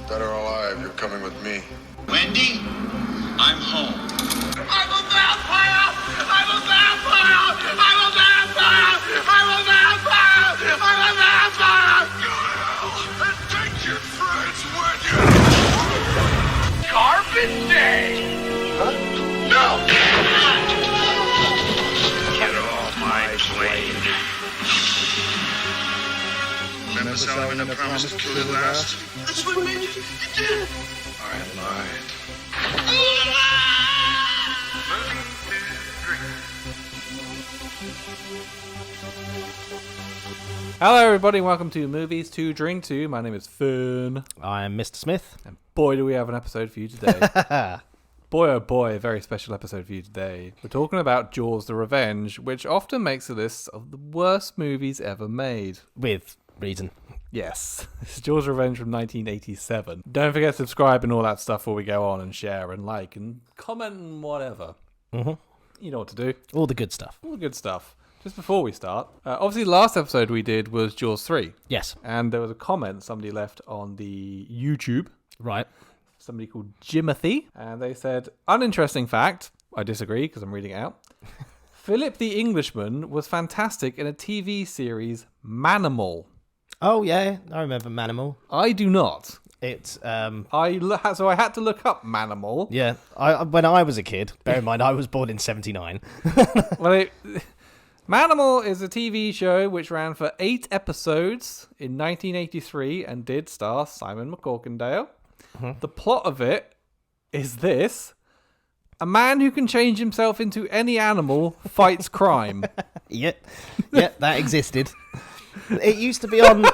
Dead or alive, you're coming with me. Wendy, I'm home. I'm a vampire! I'm a vampire! I'm a vampire! I'm a vampire! I'm a vampire! Go to hell and take your friends with you! Carbon Day! No! Get off my plane. Remember Salmon that promised to kill you last? That's what made you did it! I lied. Hello everybody, welcome to Movies to Drink To. My name is Fern. I'm Mr. Smith. And boy do we have an episode for you today. Boy oh boy, a very special episode for you today. We're talking about Jaws the Revenge, which often makes a list of the worst movies ever made. With reason. Yes, it's Jaws Revenge from 1987. Don't forget to subscribe and all that stuff before we go on, and share and like and comment and whatever. Mm-hmm. You know what to do. All the good stuff. All the good stuff. Just before we start, obviously the last episode we did was Jaws 3. Yes. And there was a comment somebody left on the YouTube. Right. Somebody called Jimothy. And they said, uninteresting fact. I disagree because I'm reading it out. Philip the Englishman was fantastic in a TV series, Manimal. Oh, yeah. I remember Manimal. I do not. It's, So I had to look up Manimal. yeah. When I was a kid, bear in mind I was born in 79. Well, Manimal is a TV show which ran for 8 episodes in 1983 and did star Simon McCorkindale. Mm-hmm. The plot of it is this. A man who can change himself into any animal fights crime. Yeah, that existed. It used to be on...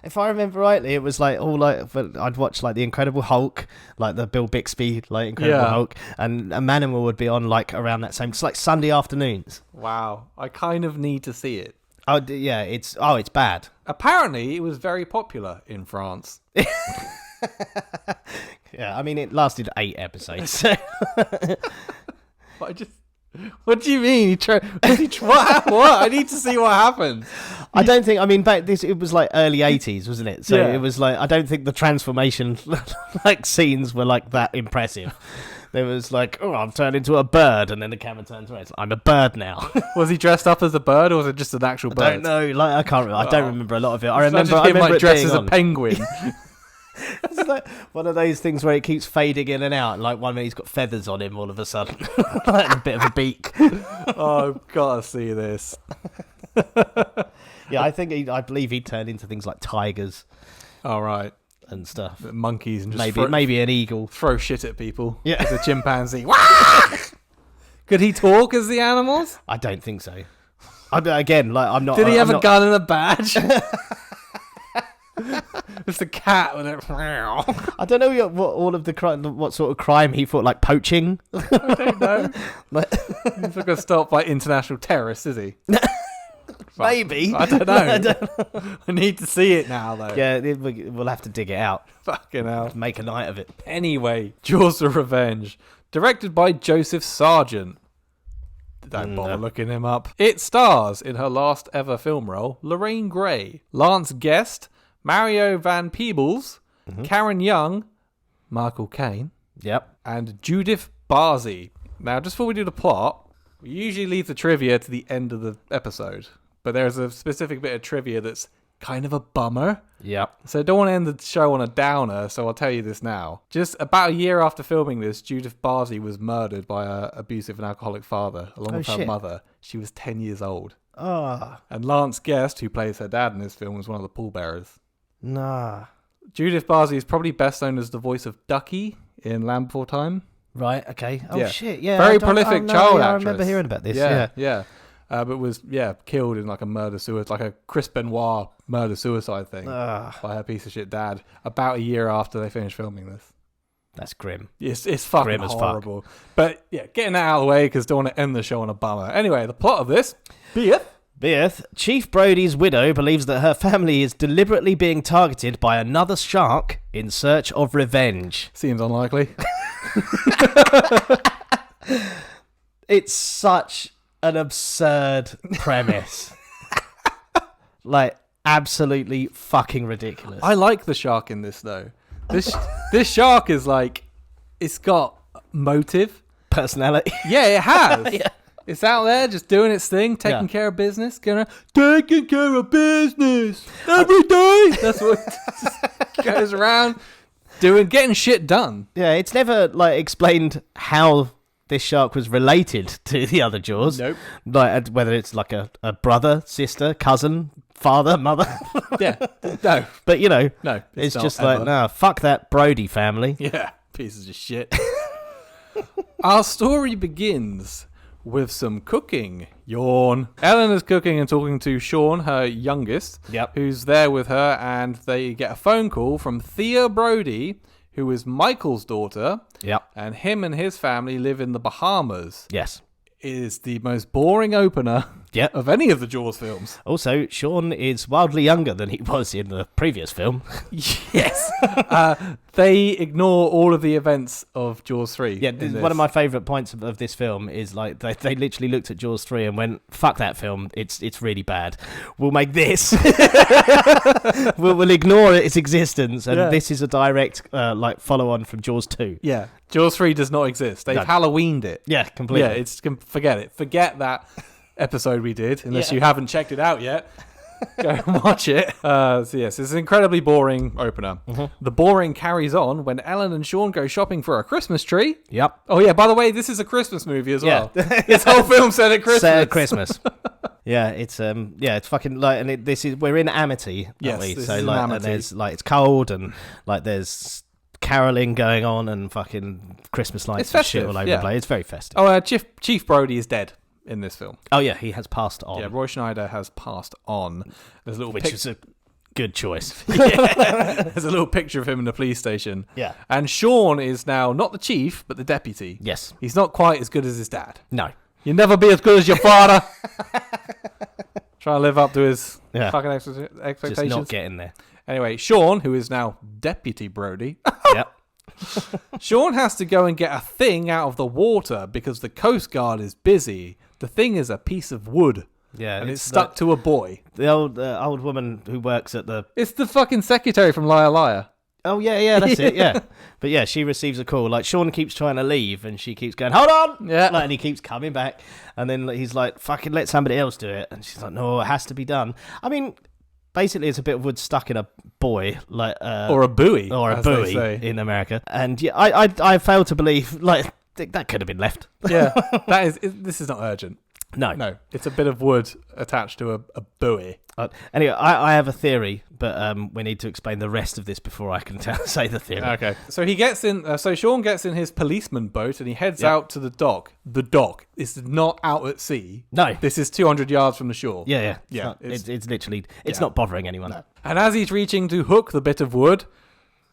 If I remember rightly, it was like I'd watch like the Incredible Hulk, like the Bill Bixby, like Incredible Hulk, and a Manimal would be on like around that same. It's like Sunday afternoons. Wow, I kind of need to see it. Oh yeah, it's bad. Apparently, it was very popular in France. Yeah, I mean it lasted 8 episodes. So. But what do you mean? What? I need to see what happened. I don't think. I mean, back it was like early 80s, wasn't it? So Yeah. it was like I don't think the transformation like scenes were like that impressive. There was like, oh, I've turned into a bird, and then the camera turns around. It's like, I'm a bird now. Was he dressed up as a bird, or was it just an actual bird? I don't know. Like I can't. I don't remember a lot of it. I remember. Just I him, remember like, it dressed being as a on. penguin. It's like one of those things where it keeps fading in and out. Like one minute he's got feathers on him all of a sudden, like a bit of a beak. Oh, I've got to see this. Yeah, I believe he turned into things like tigers All right. and stuff. Monkeys and just Maybe an eagle. throw shit at people. Yeah. As a chimpanzee. Could he talk as the animals? I don't think so. Again, like I'm not. Did he have I'm a not- gun and a badge? It's a cat with it. I don't know what sort of crime he thought, like poaching. I don't know. Like- He's not going to stop by international terrorists, is he? Maybe. I don't know. I need to see it now, though. Yeah, we'll have to dig it out. Fucking hell. Make a night of it. Anyway, Jaws the Revenge. Directed by Joseph Sargent. Don't bother looking him up. It stars, in her last ever film role, Lorraine Gray, Lance Guest, Mario Van Peebles, Karen Young, Michael Caine, Yep. and Judith Barzi. Now, just before we do the plot, we usually leave the trivia to the end of the episode, but there's a specific bit of trivia that's kind of a bummer. Yep. So I don't want to end the show on a downer, so I'll tell you this now. Just about a year after filming this, Judith Barzi was murdered by an abusive and alcoholic father, along with her shit. mother. She was 10 years old. Oh, And Lance Guest, who plays her dad in this film, was one of the pallbearers. nah. Judith Barzi is probably best known as the voice of Ducky in Land Before Time. Right, okay. Oh, Yeah. shit, yeah. Very I don't- prolific oh, no, child yeah, I actress. remember hearing about this, Yeah. But was, killed in like a murder-suicide, like a Chris Benoit murder-suicide thing Ugh. by her piece of shit dad about a year after they finished filming this. That's grim. It's fucking Grim as fuck. horrible. But yeah, getting that out of the way because don't want to end the show on a bummer. Anyway, the plot of this, be it. Beeth, Chief Brody's widow believes that her family is deliberately being targeted by another shark in search of revenge. Seems unlikely. It's such an absurd premise. Like, absolutely fucking ridiculous. I like the shark in this though. This shark is like, it's got motive. Personality. Yeah, it has. Yeah. It's out there just doing its thing, taking care of business, taking care of business every day. That's what it just goes around getting shit done. Yeah, it's never like explained how this shark was related to the other Jaws. Nope. Like whether it's like a brother, sister, cousin, father, mother. Yeah. No. But you know, No. it's not just ever. like, nah, fuck that Brody family. Yeah. Pieces of shit. Our story begins with some cooking. Yawn. Ellen is cooking and talking to Sean, her youngest, Yep. who's there with her, and they get a phone call from Thea Brody, who is Michael's daughter, Yep. and him and his family live in the Bahamas. Yes. It is the most boring opener Yep. of any of the Jaws films. Also, Sean is wildly younger than he was in the previous film. Yes. They ignore all of the events of Jaws 3. Yeah, in one of this. my favourite points of this film is like they literally looked at Jaws 3 and went, "Fuck that film! It's really bad. We'll make this. we'll ignore its existence, and Yeah. this is a direct like follow on from Jaws 2." Yeah. Jaws 3 does not exist. They've No. Halloweened it. Yeah, completely. Yeah, forget it. Forget that episode we did, unless Yeah. you haven't checked it out yet. Go and watch it. So yes, it's an incredibly boring opener. Mm-hmm. The boring carries on when Ellen and Sean go shopping for a Christmas tree. Yep. Oh yeah, by the way, this is a Christmas movie as Yeah. well. This whole film set at Christmas. Set at Christmas. Yeah, it's fucking like, and we're in Amity, aren't Yes, we? this So is in like, and Amity. there's like it's cold and like there's caroling going on and fucking Christmas lights It's and shit festive, all over yeah. the place. It's very festive. Oh, Chief Brody is dead in this film. Oh yeah, he has passed on, Yeah, Roy Schneider has passed on. There's a little which is a good choice. There's a little picture of him in the police station. Yeah. And Sean is now not the chief, but the deputy. Yes. He's not quite as good as his dad. No. You'll never be as good as your father. Trying to live up to his Yeah. fucking Just expectations. not getting there. Anyway, Sean, who is now Deputy Brody, Yep. Sean has to go and get a thing out of the water because the Coast Guard is busy. The thing is a piece of wood, Yeah. and it's stuck to a buoy. the old woman who works at the. It's the fucking secretary from Liar Liar. Oh yeah, that's it. Yeah. But yeah, she receives a call. Like Sean keeps trying to leave, and she keeps going, "Hold on!" Yeah. Like, and he keeps coming back, and then he's like, "Fucking let somebody else do it." And she's like, "No, it has to be done." I mean, basically, it's a bit of wood stuck in a buoy, like Or a buoy. or a as they buoy say. in America. And yeah, I fail to believe like that could have been left. Yeah, this is not urgent. No, it's a bit of wood attached to a buoy. Anyway, I have a theory, but we need to explain the rest of this before I can say the theory. Okay, so he gets in. So Sean gets in his policeman boat and he heads Yep. out to the dock. The dock is not out at sea. No. This is 200 yards from the shore. Yeah. Yeah, It's literally it's yeah. not bothering anyone. And as he's reaching to hook the bit of wood,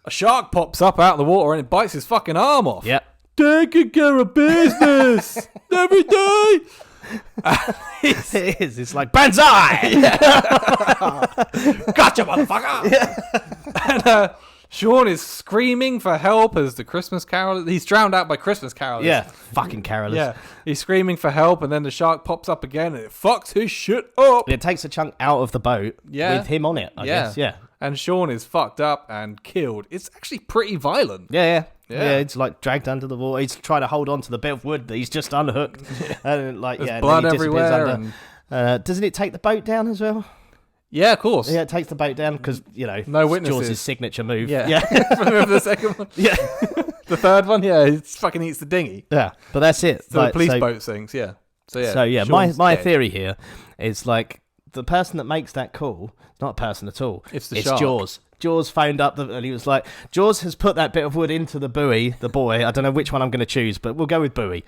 a shark pops up out of the water and it bites his fucking arm off. Yep. Taking care of business every day. It is. It's like Banzai. Gotcha, motherfucker! And Sean is screaming for help as the Christmas carol. He's drowned out by Christmas carols. Yeah, fucking carolers. Yeah, he's screaming for help, and then the shark pops up again, and it fucks his shit up. It takes a chunk out of the boat Yeah. with him on it, I guess. Yeah. And Sean is fucked up and killed. It's actually pretty violent. Yeah. Yeah. It's like dragged under the water. He's trying to hold on to the bit of wood that he's just unhooked. And like, There's yeah, blood and then he disappears everywhere. under. Doesn't it take the boat down as well? Yeah, of course. Yeah, it takes the boat down because, No it's witnesses. Jaws' signature move. Yeah. Remember the second one? Yeah. The third one? Yeah, he fucking eats the dinghy. Yeah. But that's it. So the police boat sinks, yeah. So yeah, Sean's my dead. theory here is like the person that makes that call, it's not a person at all. It's the shark. Jaws. Jaws phoned up and he was like, Jaws has put that bit of wood into the buoy, the buoy. I don't know which one I'm going to choose, but we'll go with buoy.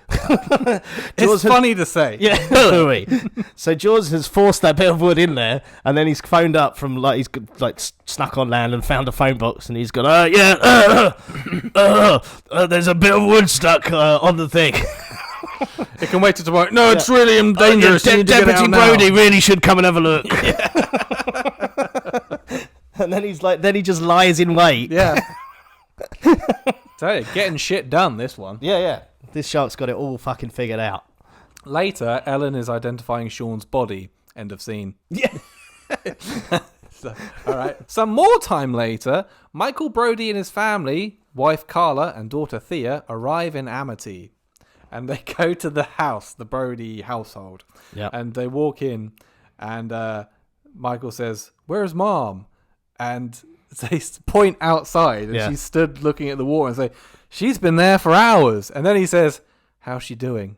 It's funny to say. Yeah, buoy. So Jaws has forced that bit of wood in there, and then he's phoned up from like he's like snuck on land and found a phone box, and he's gone, there's a bit of wood stuck on the thing. It can wait till tomorrow. No, it's really dangerous. You need to get Deputy out now. Brody really should come and have a look. And then he just lies in wait. Yeah. Tell you, getting shit done, this one. Yeah. This shark's got it all fucking figured out. Later, Ellen is identifying Sean's body. End of scene. Yeah. All right. Some more time later, Michael Brody and his family, wife Carla and daughter Thea, arrive in Amity. And they go to the house, the Brody household. Yep. And they walk in, and Michael says, "Where's Mom?" And they point outside, and she stood looking at the water and say, "She's been there for hours." And then he says, "How's she doing?"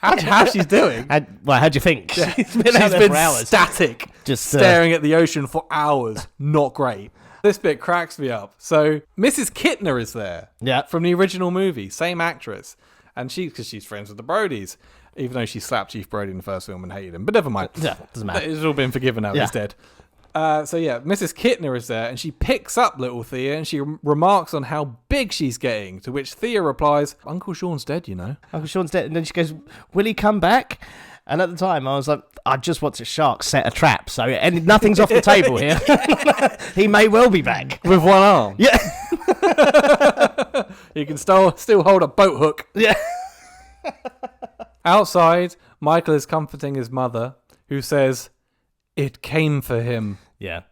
How she's doing? How'd you think? She's been She's out there been for hours. static, Just staring at the ocean for hours. Not great. This bit cracks me up. So Mrs. Kittner is there. Yeah. From the original movie, same actress, and because she's friends with the Brodys, even though she slapped Chief Brody in the first film and hated him. But never mind. Yeah, doesn't matter. It's all been forgiven now. Yeah. He's dead. Mrs. Kittner is there, and she picks up little Thea, and she remarks on how big she's getting, to which Thea replies, "Uncle Sean's dead, you know." Uncle Sean's dead. And then she goes, "Will he come back?" And at the time, I was like, I just watched a shark set a trap, so and nothing's off the table here. He may well be back. With one arm. Yeah. You can still hold a boat hook. Yeah. Outside, Michael is comforting his mother, who says, "It came for him." Yeah.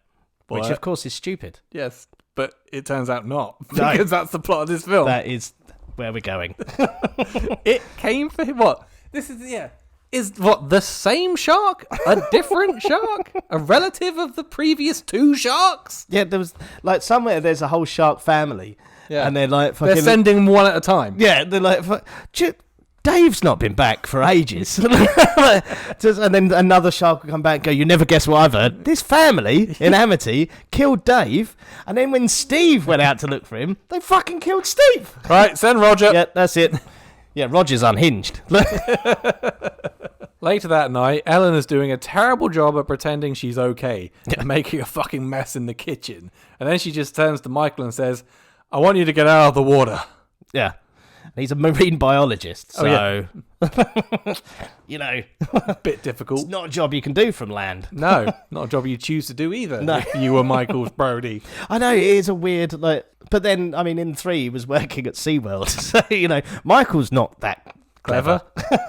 What? Which, of course, is stupid. Yes, but it turns out not, No. because that's the plot of this film. That is where we're going. It came for him. What? This is, is what, the same shark? A different shark? A relative of the previous two sharks? Yeah, there was, like, somewhere there's a whole shark family. Yeah. And they're like, fucking. They're sending one at a time. Yeah, they're like, Dave's not been back for ages. And then another shark will come back and go, "You never guess what I've heard. This family in Amity killed Dave, and then when Steve went out to look for him, they fucking killed Steve." Right, send Roger. Yeah, that's it. Yeah, Roger's unhinged. Later that night, Ellen is doing a terrible job at pretending she's okay and making a fucking mess in the kitchen. And then she just turns to Michael and says, "I want you to get out of the water." Yeah. He's a marine biologist, so, you know, Bit difficult. it's not a job you can do from land. No, not a job you choose to do either. No. If you were Michael Brody. I know, it is a weird, like, but then, I mean, in 3, he was working at SeaWorld, so, you know, Michael's not that clever.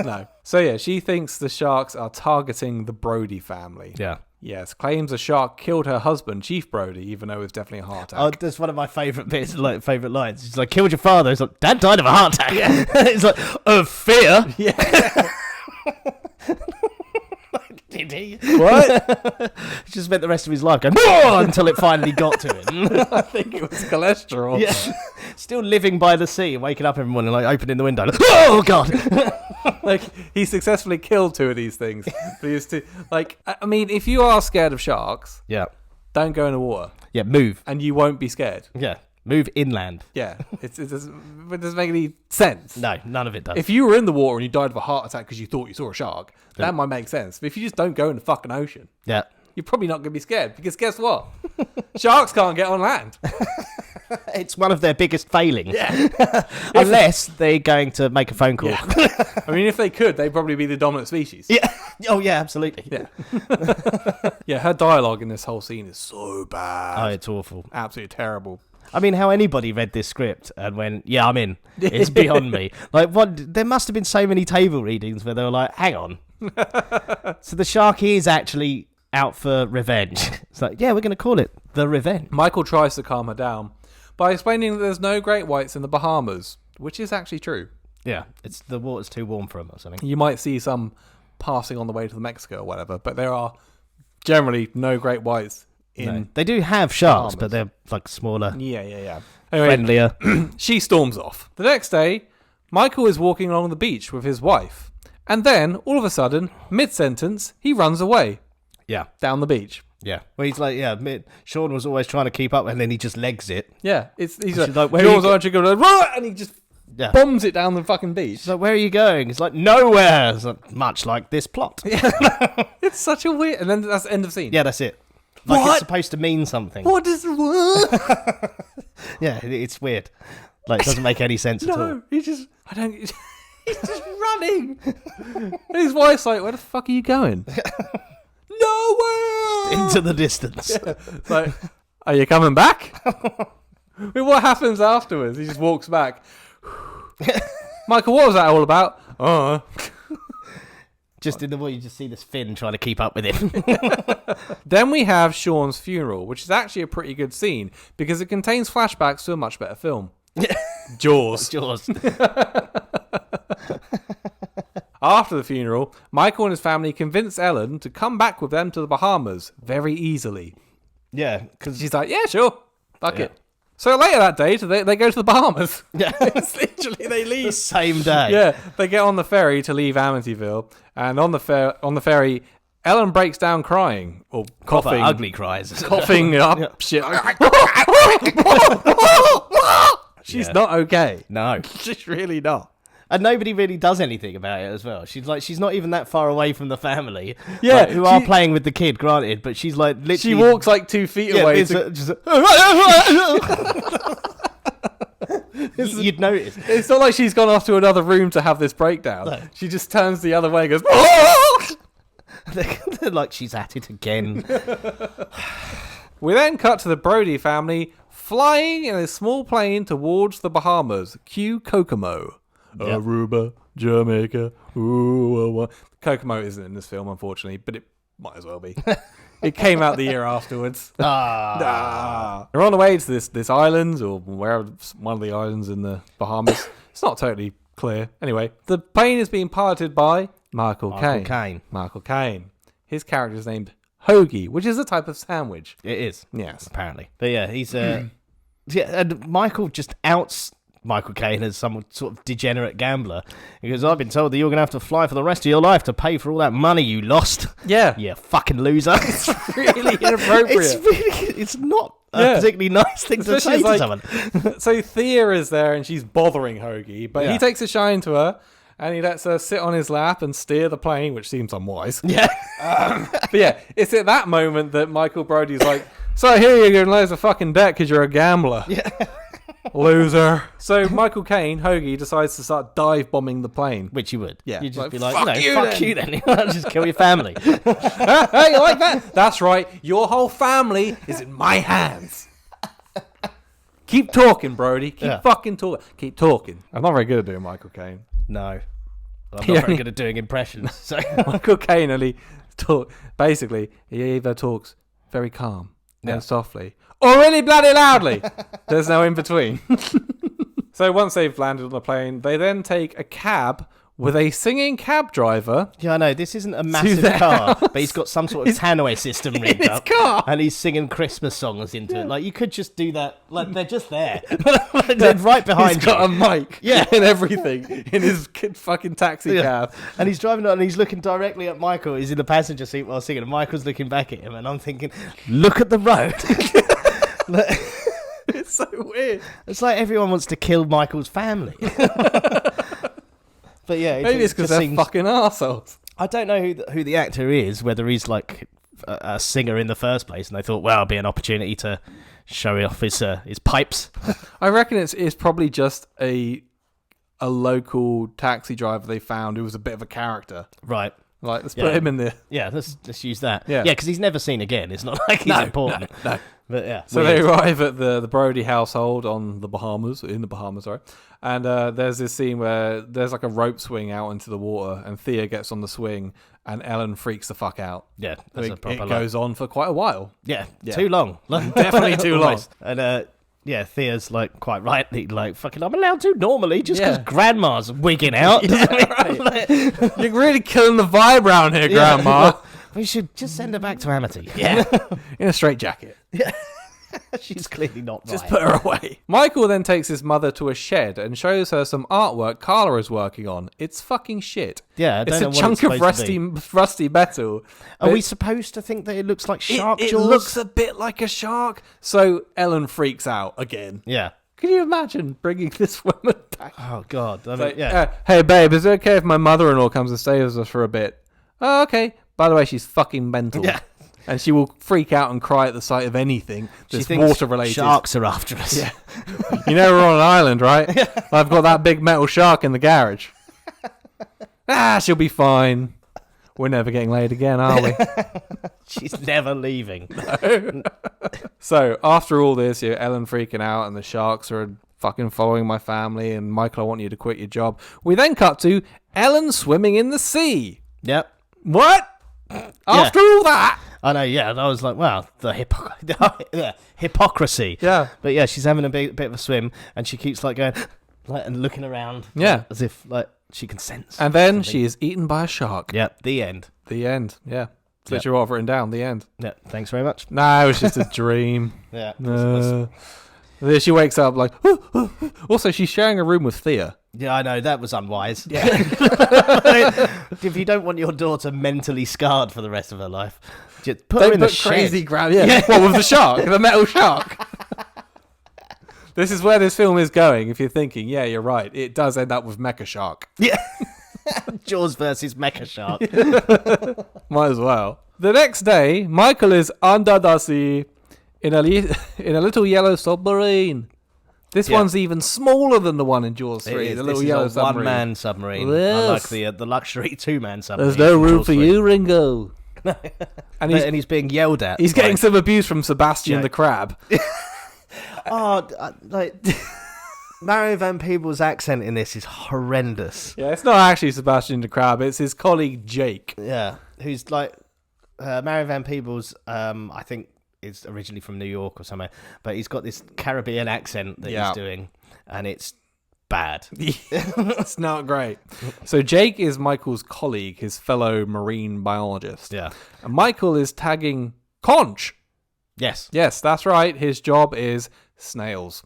No. So yeah, she thinks the sharks are targeting the Brody family. Yeah. Yes, claims a shark killed her husband, Chief Brody, even though it was definitely a heart Oh, attack. that's one of my favourite bits, like, favourite lines. He's like, "Killed your father." He's like, "Dad died of a heart attack." Yeah. It's like, "Of fear." Yeah. Did he? What? He just spent the rest of his life going, "Whoa!" until it finally got to him. I think it was cholesterol. Yeah. Still living by the sea, waking up every morning, like, opening the window. Like, "Oh, God." Like, he successfully killed 2 of these things. But he was too, like, I mean, if you are scared of sharks, Yeah. don't go in the water. Yeah, move. And you won't be scared. Yeah. Move inland. Yeah. It doesn't make any sense. No, none of it does. If you were in the water and you died of a heart attack because you thought you saw a shark, that might make sense. But if you just don't go in the fucking ocean, Yeah. you're probably not going to be scared. Because guess what? Sharks can't get on land. It's one of their biggest failings. Yeah. Unless they're going to make a phone call. I mean, if they could, they'd probably be the dominant species. Yeah. Oh, yeah, absolutely. Yeah. Yeah, her dialogue in this whole scene is so bad. Oh, it's awful. Absolutely terrible. I mean, how anybody read this script and went, "Yeah, I'm in." It's beyond me. Like, what? There must have been so many table readings where they were like, "Hang on." So the shark is actually out for revenge. It's like, yeah, we're going to call it The Revenge. Michael tries to calm her down by explaining that there's no great whites in the Bahamas, which is actually true. Yeah, it's the water's too warm for them or something. You might see some passing on the way to Mexico or whatever, but there are generally no great whites in... No. They do have sharks, Bahamas. but they're like smaller, Yeah. Anyway, friendlier. she storms off. The next day, Michael is walking along the beach with his wife, and then, all of a sudden, mid-sentence, he runs away Yeah, down the beach. yeah. Well, he's like, Sean was always trying to keep up, and then he just legs it. Yeah, he's She's like, like, "Where are you "Yours go-" aren't you going to run?" And he just Yeah. bombs it down the fucking beach. He's like, "Where are you going?" It's like, "Nowhere." It's like, much like this plot. It's such a weird... And then that's the end of scene. Yeah, that's it. Like, What? it's supposed to mean something. What is... What? Yeah, it's weird. Like, it doesn't make any sense at all. No, he just... I don't... He's just running. And his wife's like, "Where the fuck are you going?" Nowhere! Into the distance. It's like, "Are you coming back?" I mean, what happens afterwards? He just walks back. "Michael, what was that all about?" Just in the way you just see this Finn trying to keep up with him. Then we have Sean's funeral, which is actually a pretty good scene because it contains flashbacks to a much better film. Jaws. Jaws. After the funeral, Michael and his family convince Ellen to come back with them to the Bahamas very easily. Yeah, because She's like, yeah, sure. Fuck it. So later that day, they go to the Bahamas. yeah, It's literally, they the leave. same day. Yeah, they get on the ferry to leave Amityville. And on the ferry, Ellen breaks down crying or Proper coughing. ugly cries. Coughing up shit. She's not okay. No. She's really not. And nobody really does anything about it as well. She's not even that far away from the family. Yeah, like, who are she- playing with the kid, granted, but she's like literally. She walks like 2 feet Yeah, away. it's to- just you'd notice. It's not like she's gone off to another room to have this breakdown. No. She just turns the other way and goes, They're like, she's at it again. We then cut to the Brody family flying in a small plane towards the Bahamas. Cue Kokomo. Yep. Aruba, Jamaica. Ooh, Kokomo isn't in this film, unfortunately, but it might as well be. It came out the year afterwards. They're on the way to this island, or wherever, one of the islands in the Bahamas. It's not totally clear. Anyway, the plane is being piloted by Michael Caine. Michael Caine. His character is named Hoagie, which is a type of sandwich. It is, Yes. apparently. But yeah, he's yeah, and Michael just outs Michael Caine as some sort of degenerate gambler. He goes, I've been told that you're going to have to fly for the rest of your life to pay for all that money you lost. Yeah. You fucking loser. Really inappropriate. It's not a particularly nice thing to Especially say to like- someone. So Thea is there and she's bothering Hoagie, but Yeah. he takes a shine to her and he lets her sit on his lap and steer the plane, which seems unwise. Yeah. But yeah, it's at that moment that Michael Brody's like, so here you're going to lose a fucking debt because you're a gambler. Yeah. Loser. So Michael Caine, Hoagie, decides to start dive bombing the plane. Which you would. Yeah. You'd just Like, be like, fuck you fuck then. you then. Just kill your family. Hey, you like that? That's right. Your whole family is in my hands. Keep talking, Brody. Keep fucking talking. Keep talking. I'm not very good at doing Michael Caine. No. I'm Yeah. not very good at doing impressions. So Michael Caine only basically, he either talks very calm Yeah. and softly, or really bloody loudly. There's no in between. So once they've landed on the plane, they then take a cab with a singing cab driver. yeah, I know this isn't a massive their car, but he's got some sort of tannoy system rigged his up, car. and he's singing Christmas songs into it. Like you could just do that. Like they're just there, they're right behind He's got you. a mic, Yeah. and everything in his fucking taxi cab. And he's driving on, and he's looking directly at Michael. He's in the passenger seat while singing, and Michael's looking back at him, and I'm thinking, look at the road. It's so weird. It's like everyone wants to kill Michael's family. But yeah, Maybe it's because just they're seems- fucking arseholes. I don't know who the actor is, whether he's like a singer in the first place, and they thought, well, it'll be an opportunity to show off his pipes. I reckon it's probably just a local taxi driver they found who was a bit of a character. Right. Like, let's Yeah. put him in there. Yeah, let's use that. Yeah. Yeah, because he's never seen again. It's not like he's important. No. But yeah. So weird. they arrive at the Brody household in the Bahamas, sorry. And there's this scene where there's like a rope swing out into the water, and Thea gets on the swing, and Ellen freaks the fuck out. Yeah, that's a proper It goes on for quite a while. Yeah, Yeah. too long. Definitely too long. Almost. And yeah, Thea's like quite rightly like, fucking, I'm allowed to normally just because Yeah. grandma's wigging out. You're really killing the vibe around here, Grandma. We should just send her back to Amity. Yeah, In a straitjacket. she's clearly not right. Just put her away. Michael then takes his mother to a shed and shows her some artwork Carla is working on. It's fucking shit. Yeah, I don't it's know a what chunk it's of supposed to rusty metal. Are But we supposed to think that it looks like shark it jaws? looks a bit like a shark. So Ellen freaks out again. Yeah. Can you imagine bringing this woman back? Oh God. I mean, Like, yeah. Hey, babe, is it okay if my mother-in-law comes and stays with us for a bit? Oh, okay. By the way, she's fucking mental. Yeah. And she will freak out and cry at the sight of anything She that's thinks water-related. sharks are after us. Yeah. You know we're on an island, right? I've got that big metal shark in the garage. She'll be fine. We're never getting laid again, are we? She's never leaving. So after all this, Ellen freaking out and the sharks are fucking following my family and Michael, I want you to quit your job. We then cut to Ellen swimming in the sea. Yep. What? After all that? I know, yeah. And I was like, wow, the hypocrisy. Yeah. But yeah, she's having a bit of a swim, and she keeps like going, like, and looking around. Yeah. As if like she can sense. And then something. she is eaten by a shark. Yep. The end. The end. Yeah. That's Yep. what you've written down. The end. Yeah. Thanks very much. Nah, it was just a dream. Yeah. Then she wakes up like. Also, she's sharing a room with Thea. Yeah, I know, that was unwise. Yeah. If you don't want your daughter mentally scarred for the rest of her life, just put her in the crazy shed. ground. Yeah. What with the shark, the metal shark? This is where this film is going. If you're thinking, yeah, you're right. It does end up with Mecha Shark. Yeah. Jaws versus Mecha Shark. Might as well. The next day, Michael is under the sea in a little yellow submarine. This one's even smaller than the one in Jaws 3. The little yellow submarine. One-man submarine. Yes. Unlike the luxury two-man submarine. There's no from room Jaws for 3. you, Ringo. And He's being yelled at. he's getting some abuse from Sebastian Yeah. the crab. Like Mario Van Peebles' accent in this is horrendous. Yeah, it's not actually Sebastian the crab. It's his colleague Jake. Yeah, who's like Mario Van Peebles. I think is originally from New York or somewhere, but he's got this Caribbean accent that he's doing, and it's bad. It's not great. So Jake is Michael's colleague, his fellow marine biologist. Yeah. And Michael is tagging Conch. Yes. Yes, that's right. His job is snails.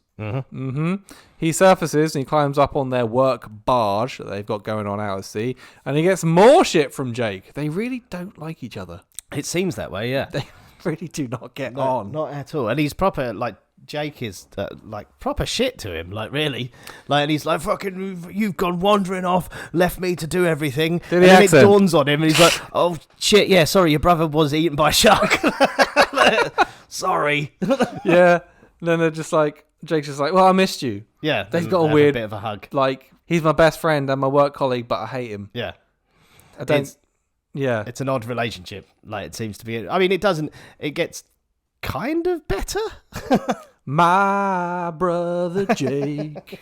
He surfaces and he climbs up on their work barge that they've got going on out at sea, and he gets more shit from Jake. They really don't like each other. It seems that way. Yeah. They really do not get No, on. not at all. And he's proper like. Jake is like proper shit to him, like really, like, and he's like, "Fucking, you've gone wandering off, left me to do everything." Do And the then accent. it dawns on him, and he's like, "Oh shit, yeah, sorry, your brother was eaten by a shark." Sorry. Yeah. And then they're just like, Jake's just like, well, I missed you. Yeah, They've and got a have weird bit of a hug. Like, he's my best friend and my work colleague, but I hate him. Yeah, I don't. It's- Yeah. it's an odd relationship. Like it seems to be. I mean, it doesn't. It gets kind of better. My brother Jake.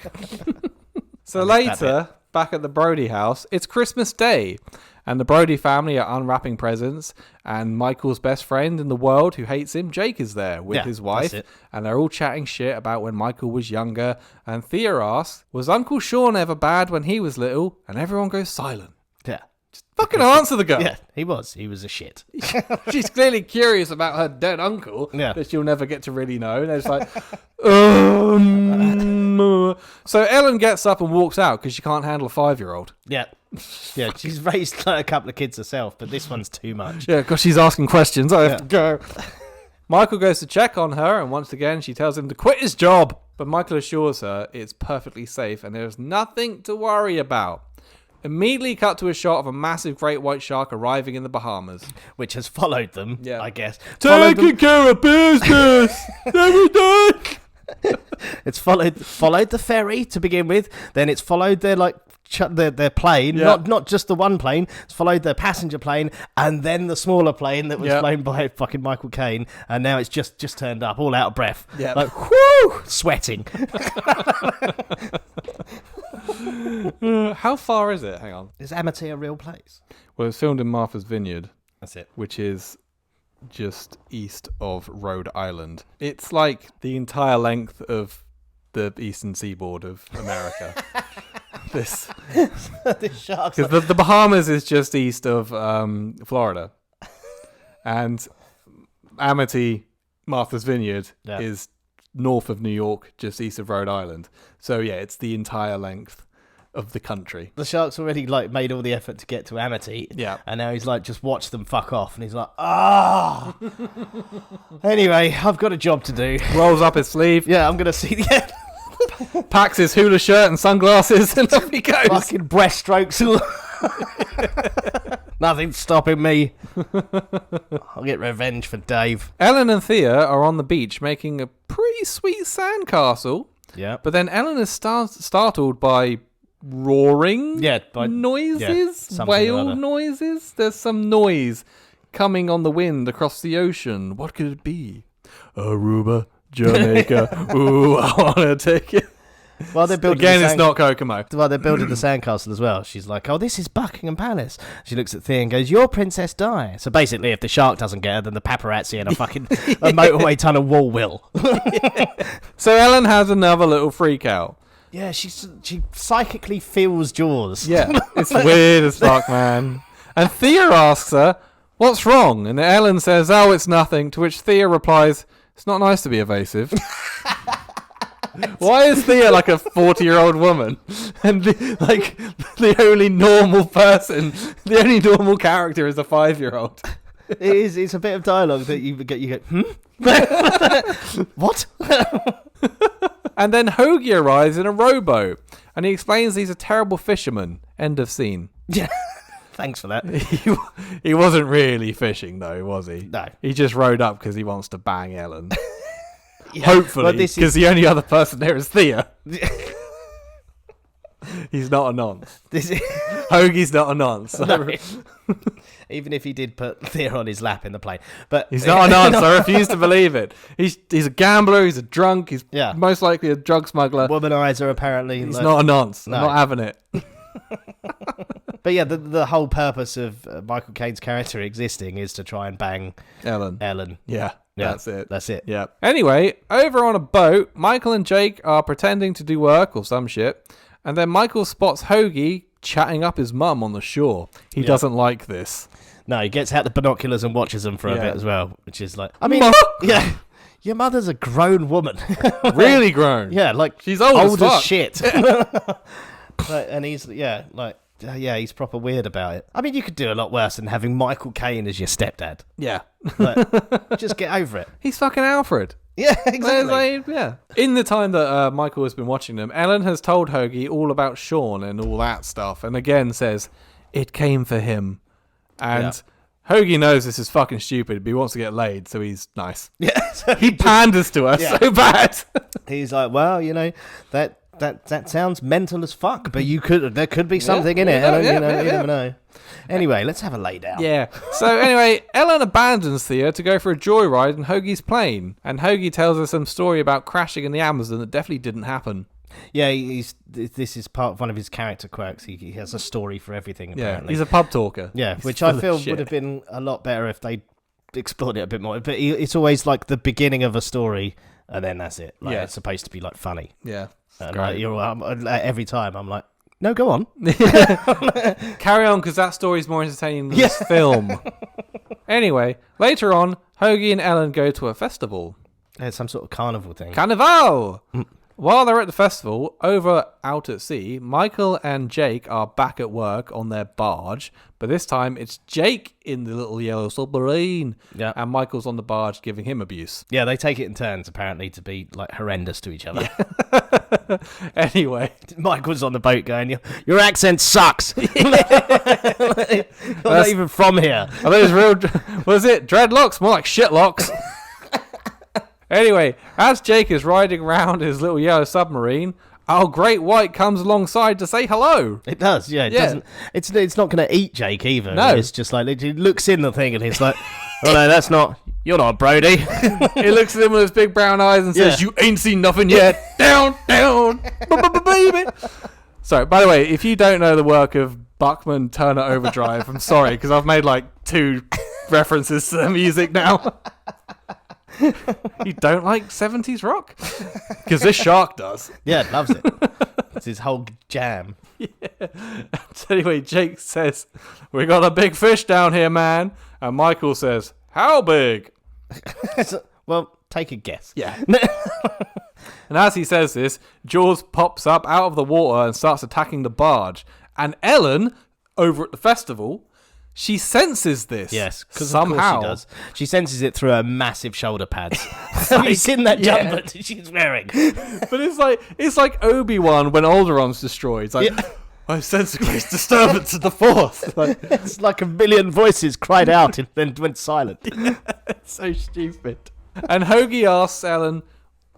So that later, back at the Brody house, it's Christmas Day, and the Brody family are unwrapping presents, and Michael's best friend in the world who hates him, Jake, is there with Yeah, his wife, that's it. and they're all chatting shit about when Michael was younger, and Thea asks, was Uncle Sean ever bad when he was little? And everyone goes silent. Yeah, Fucking answer the girl. yeah, he was a shit. She's clearly curious about her dead uncle Yeah. that she'll never get to really know. And it's like, So Ellen gets up and walks out because she can't handle a 5-year-old. Yeah, yeah, she's raised like, a couple of kids herself, but this one's too much. Yeah, because she's asking questions. I have to go. Michael goes to check on her, and once again, she tells him to quit his job. But Michael assures her it's perfectly safe and there's nothing to worry about. Immediately cut to a shot of a massive great white shark arriving in the Bahamas. Which has followed them, Yeah. I guess. Followed them- Taking care of business every day. It's followed the ferry to begin with. Then it's followed their like their plane, Yeah. not just the one plane. It's followed their passenger plane, and then the smaller plane that was Yeah. flown by fucking Michael Caine. And now it's just turned up, all out of breath. Yeah. Like whoo, sweating. How far is it? Hang on. Is Amity a real place? Well, it's filmed in Martha's Vineyard, That's it. which is just east of Rhode Island. It's like the entire length of the eastern seaboard of America. This The sharks. because the Bahamas is just east of Florida, and Amity, Martha's Vineyard, Yeah. is north of New York, just east of Rhode Island. So yeah, it's the entire length of the country. The shark's already like made all the effort to get to Amity. Yeah. And now he's like, just watch them fuck off. And he's like, ah. Anyway, I've got a job to do. Rolls up his sleeve, Yeah, I'm gonna see the end. packs his hula shirt and sunglasses, and off he goes. Fucking breaststrokes. Nothing's stopping me. I'll get revenge for Dave. Ellen and Thea are on the beach making a pretty sweet sandcastle, Yeah. but then Ellen is startled by roaring noises, something or whale other. noises. There's some noise coming on the wind across the ocean. What could it be? Aruba, Jamaica. Ooh, I want to take it. While they're building Again, the it's not Kokomo. While they're building the sandcastle as well, she's like, "Oh, this is Buckingham Palace." She looks at Thea and goes, "Your Princess Di." So basically, if the shark doesn't get her, then the paparazzi and a fucking a motorway tunnel wall will. So Ellen has another little freak out. Yeah, she psychically feels Jaws. Yeah, it's weird as fuck, man. And Thea asks her, "What's wrong?" And Ellen says, "Oh, it's nothing." To which Thea replies, "It's not nice to be evasive." Why is Thea like a 40-year-old woman? And the only normal person, the only normal character is a 5-year-old. It's a bit of dialogue that you go, what? And then Hoagie arrives in a rowboat, and he explains he's a terrible fisherman. End of scene. Yeah. Thanks for that. He wasn't really fishing, though, was he? No. He just rowed up because he wants to bang Ellen. Yeah. Hopefully, Well, because the only other person there is Thea. He's not a nonce. Hoagie's not a nonce. So. No. Even if he did put Thea on his lap in the plane. But He's not a nonce. I refuse to believe it. He's a gambler. He's a drunk. He's most likely a drug smuggler. Womanizer, apparently. He's not a nonce. No. I'm not having it. But yeah, the whole purpose of Michael Caine's character existing is to try and bang Ellen. Yeah. That's it. That's it. Yeah. Anyway, over on a boat, Michael and Jake are pretending to do work or some shit, and then Michael spots Hoagie chatting up his mum on the shore. He doesn't like this. No, he gets out the binoculars and watches them for a bit as well, which is like, I mean, Mum? yeah, your mother's a grown woman. Really grown. Yeah, like She's old as fuck. shit. And he's he's proper weird about it. I mean, you could do a lot worse than having Michael Caine as your stepdad. Yeah. Like, just get over it. He's fucking Alfred. Yeah, exactly. Yeah. In the time that Michael has been watching them, Ellen has told Hoagie all about Sean and all that stuff, and again says, "It came for him." And Hoagie knows this is fucking stupid, but he wants to get laid, so he's nice. Yeah, so He panders to her so bad. he's like, well, you know, that sounds mental as fuck, but there could be something in it. Ellen, you never know. Anyway, let's have a lay down. Yeah. So anyway, Ellen abandons Thea to go for a joyride in Hoagie's plane, and Hoagie tells her some story about crashing in the Amazon that definitely didn't happen. Yeah, this is part of one of his character quirks. He has a story for everything, apparently. Yeah, he's a pub talker. Yeah, He's which full I of feel shit. would have been a lot better if they explored it a bit more. But it's always like the beginning of a story, and then that's it. Like, it's supposed to be like funny. Yeah. And Great. Every time I'm like, no, go on. Carry on, because that story's more entertaining than this film. Anyway, later on, Hoagie and Ellen go to a festival. It's some sort of carnival thing. Carnival! While they're at the festival, over out at sea, Michael and Jake are back at work on their barge, but this time it's Jake in the little yellow submarine, and Michael's on the barge giving him abuse. Yeah, they take it in turns, apparently, to be like horrendous to each other. Anyway. Michael's on the boat going, your accent sucks. You're not even from here. Are those real... Was it dreadlocks? More like shitlocks. Anyway, as Jake is riding around his little yellow submarine, our great white comes alongside to say hello. It does, yeah. It doesn't. It's not going to eat Jake either. No. It's just like, he looks in the thing and he's like, oh no, that's not... You're not Brody. He looks at him with his big brown eyes and says, "You ain't seen nothing yet. Down, down, baby." So, by the way, if you don't know the work of Buckman Turner Overdrive, I'm sorry, because I've made like 2 references to the music now. You don't like 70s rock? Because this shark does. Yeah, loves it. It's his whole jam. Yeah. So anyway, Jake says, "We got a big fish down here, man." And Michael says, "How big?" Well, take a guess. Yeah. And as he says this, Jaws pops up out of the water and starts attacking the barge. And Ellen, over at the festival, she senses this. Yes, because somehow she does. She senses it through her massive shoulder pads. Have you seen that jumper that she's wearing? But it's like Obi-Wan when Alderon's destroyed. It's like, I sense a great disturbance in the Force. Like, it's like a million voices cried out and then went silent. It's so stupid. And Hoagie asks Ellen,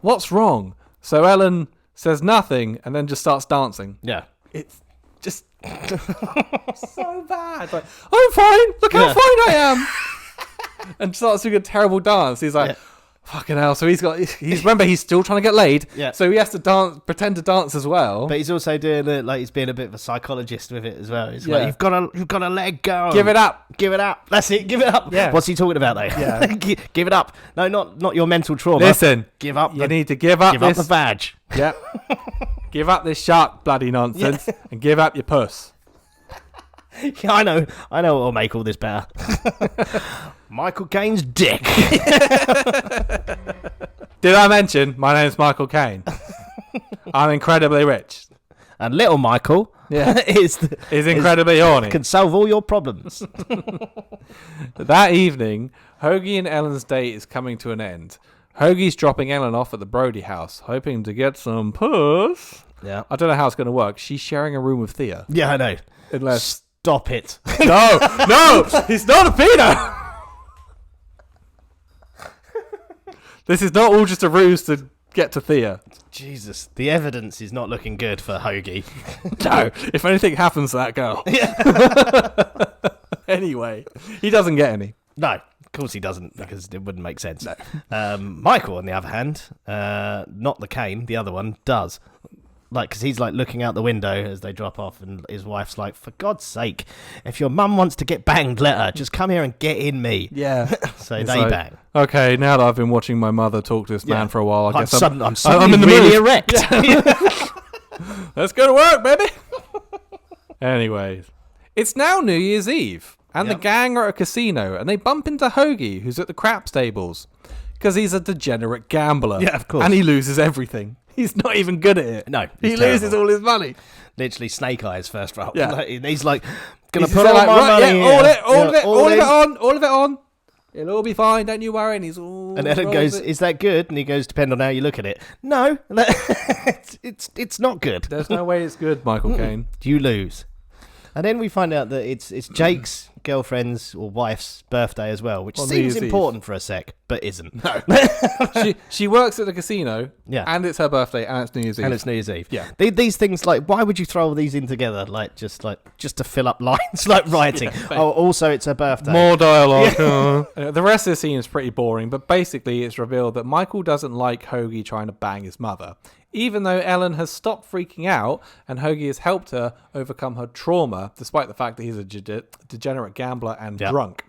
"What's wrong?" So Ellen says nothing and then just starts dancing. Yeah. It's just so bad. Like, "I'm fine. Look how fine I am." And starts doing a terrible dance. He's like, Fucking hell. So he's remember, he's still trying to get laid. Yeah. So he has to pretend to dance as well. But he's also doing it like he's being a bit of a psychologist with it as well. He's Yeah. like, you've got to let it go. Give it up. Give it up. That's it. Give it up. Yeah. What's he talking about though? Yeah. Give it up. No, not your mental trauma. Listen. Give up. You need to give up the this. vag. Yep. Give up this shark bloody nonsense and give up your puss. Yeah, I know what will make all this better. Michael Caine's dick. Did I mention my name's Michael Caine? I'm incredibly rich. And little Michael Yeah. is Incredibly horny. can solve all your problems. That evening, Hoagie and Ellen's date is coming to an end. Hoagie's dropping Ellen off at the Brody house, hoping to get some puss. Yeah. I don't know how it's going to work. She's sharing a room with Thea. Yeah, I know. Unless... Stop it. No, he's not a pedo. This is not all just a ruse to get to Thea. Jesus, the evidence is not looking good for Hoagie. No, if anything happens to that girl. Anyway, he doesn't get any. No, of course he doesn't, because it wouldn't make sense. No. Michael, on the other hand, not the Caine, the other one, does. Like, because he's like looking out the window as they drop off, and his wife's like, "For God's sake, if your mum wants to get banged, let her. Just come here and get in me." Yeah. So It's they like, bang. Okay, now that I've been watching my mother talk to this man for a while, I I'm guess suddenly I'm in the really mood. erect. Let's go to work, baby. Anyways, it's now New Year's Eve, and the gang are at a casino, and they bump into Hoagie, who's at the crap stables, because he's a degenerate gambler. Yeah, of course. And he loses everything. He's not even good at it. No, he he's loses terrible. all his money. Literally Snake Eyes first roll. Yeah. Like, he's like, gonna He's put just all like, my right, money yeah, here. all of it in. on, all of it on. It'll all be fine, don't you worry. And he's all. And Ellen goes, "Is that good?" And he goes, "Depend on how you look at it." No, it's not good. There's no way it's good, Michael Caine. You lose. And then we find out that it's Jake's girlfriend's or wife's birthday as well, which On New seems Year's Eve. important for a sec, but isn't. No. She works at the casino. Yeah. And it's her birthday, and it's New Year's Eve. And it's New Year's Eve. Yeah. These things, like, why would you throw all these in together? Just to fill up lines, like writing. Also, it's her birthday. More dialogue. The rest of the scene is pretty boring, but basically it's revealed that Michael doesn't like Hoagie trying to bang his mother, even though Ellen has stopped freaking out and Hoagie has helped her overcome her trauma, despite the fact that he's a degenerate gambler and drunk.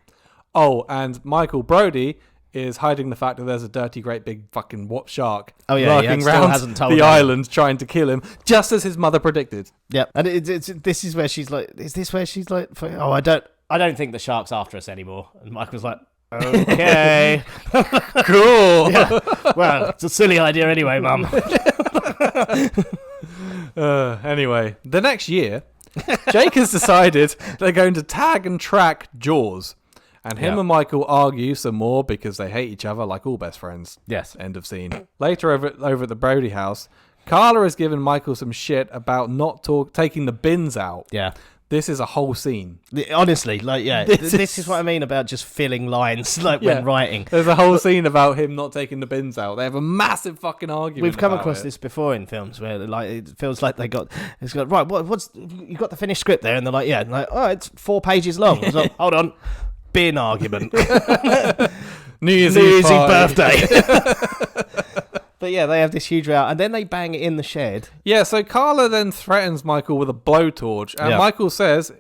Oh, and Michael Brody is hiding the fact that there's a dirty, great big fucking shark lurking still around hasn't told the her. island trying to kill him, just as his mother predicted. Yep. And this is where she's like, is this where she's like, oh, I don't think the shark's after us anymore. And Michael's like, okay. Cool. Yeah. Well, it's a silly idea anyway, Mum. Anyway, the next year, Jake has decided they're going to tag and track Jaws. And him and Michael argue some more because they hate each other like all best friends. Yes. End of scene. Later over at the Brody house, Carla has given Michael some shit about not taking the bins out. Yeah. This is a whole scene. Honestly, like, yeah, this is what I mean about just filling lines, like, when writing. There's a whole scene about him not taking the bins out. They have a massive fucking argument. We've come about across it. this before in films where, like, it feels like it's got, right, what's, you got the finished script there? And they're like, yeah, and like, oh, it's 4 pages long. It's like, hold on, bin argument. New Year's Eve Eve party. birthday. But yeah, they have this huge row, and then they bang it in the shed. Yeah, so Carla then threatens Michael with a blowtorch, and Yeah. Michael says,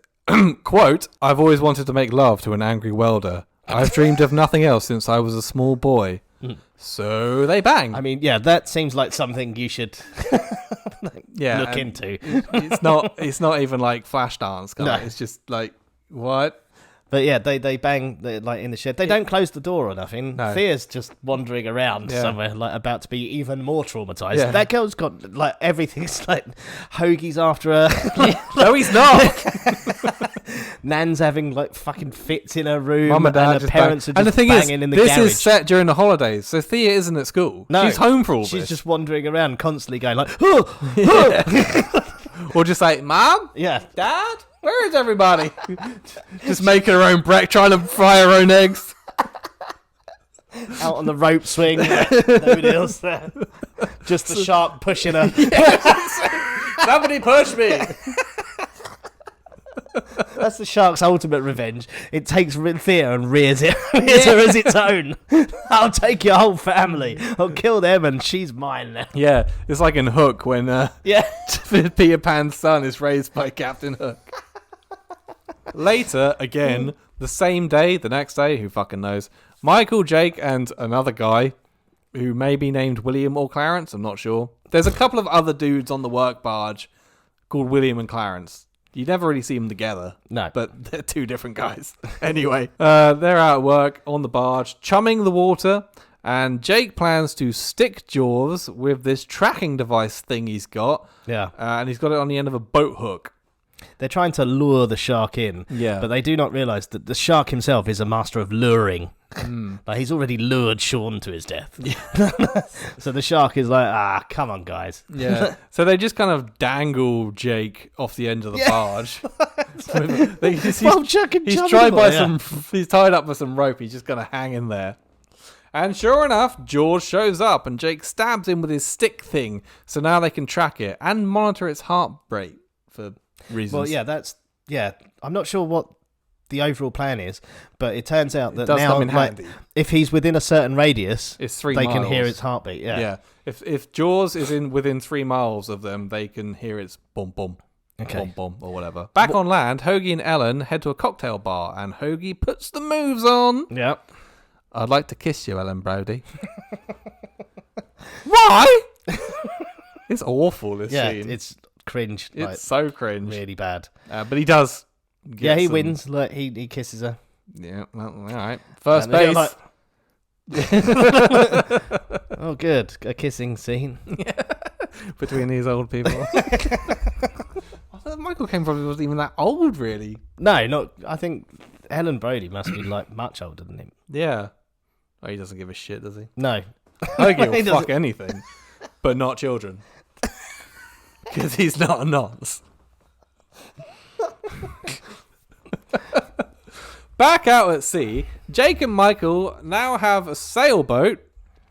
quote, "I've always wanted to make love to an angry welder. I've dreamed of nothing else since I was a small boy." So they bang. I mean, yeah, that seems like something you should look and into. It's not even like Flashdance, guy. No. It's just like, what? But yeah, they bang like in the shed. They don't close the door or nothing. No. Thea's just wandering around Yeah. somewhere, like about to be even more traumatized. Yeah. That girl's got like everything's like Hoagie's after her. No, he's not. Nan's having like fucking fits in her room. Mum and Dad her just parents bang. are And the just thing banging is, in the this garage. is set during the holidays, so Thea isn't at school. No, she's home for all She's this. just wandering around constantly going like, oh. Or just like, Mom, Yeah. Dad, where is everybody? Just making her own breakfast, trying to fry her own eggs. Out on the rope swing. Nobody else there. Just the shark pushing her. Somebody push me. That's the shark's ultimate revenge. It takes Thea and rears her as its own. I'll take your whole family. I'll kill them and she's mine now. Yeah, it's like in Hook when Yeah. Peter Pan's son is raised by Captain Hook. Later, again, the same day, the next day, who fucking knows, Michael, Jake, and another guy who may be named William or Clarence, I'm not sure. There's a couple of other dudes on the work barge called William and Clarence. You never really see them together. No. But they're two different guys. Anyway, they're out at work on the barge, chumming the water, and Jake plans to stick Jaws with this tracking device thing he's got. Yeah. And he's got it on the end of a boat hook. They're trying to lure the shark in. Yeah. But they do not realise that the shark himself is a master of luring. Like, he's already lured Sean to his death. So the shark is like, come on, guys. Yeah. So they just kind of dangle Jake off the end of the barge. He's tied up with some rope. He's just going to hang in there. And sure enough, Jaws shows up and Jake stabs him with his stick thing. So now they can track it and monitor its heart rate for reasons. Well, I'm not sure what the overall plan is, but it turns out that does now, come in handy. if he's within a certain radius, It's 3 they miles. can hear its heartbeat. Yeah. If Jaws is within 3 miles of them, they can hear its bum bum. Okay. Bum bum or whatever. Back on land, Hoagie and Ellen head to a cocktail bar and Hoagie puts the moves on. Yeah. I'd like to kiss you, Ellen Brody. Why? It's awful, this Yeah, scene. it's cringe. It's so cringe. Really bad. But he does. Get He some- wins. Like, he kisses her. Yeah, well, all right. First And they're base. Oh, good. A kissing scene. Between these old people. I thought Michael Caine probably wasn't even that old, really. No, not. I think Ellen Brody must be like much older than him. Yeah. Oh, he doesn't give a shit, does he? No. Hoagie He will fuck doesn't. anything, but not children. Because he's not a nonce. Back out at sea, Jake and Michael now have a sailboat.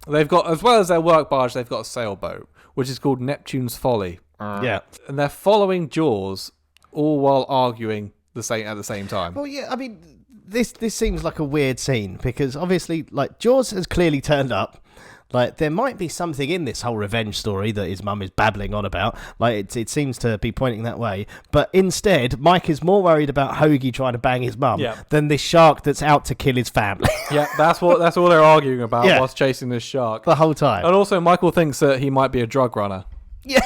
They've got, as well as their work barge, they've got a sailboat, which is called Neptune's Folly. Yeah. And they're following Jaws, all while arguing at the same time. Well, yeah. I mean, this seems like a weird scene because obviously, like, Jaws has clearly turned up. Like, there might be something in this whole revenge story that his mum is babbling on about. Like, it seems to be pointing that way. But instead, Mike is more worried about Hoagie trying to bang his mum than this shark that's out to kill his family. Yeah, that's all they're arguing about Yeah. whilst chasing this shark. The whole time. And also, Michael thinks that he might be a drug runner. Yeah.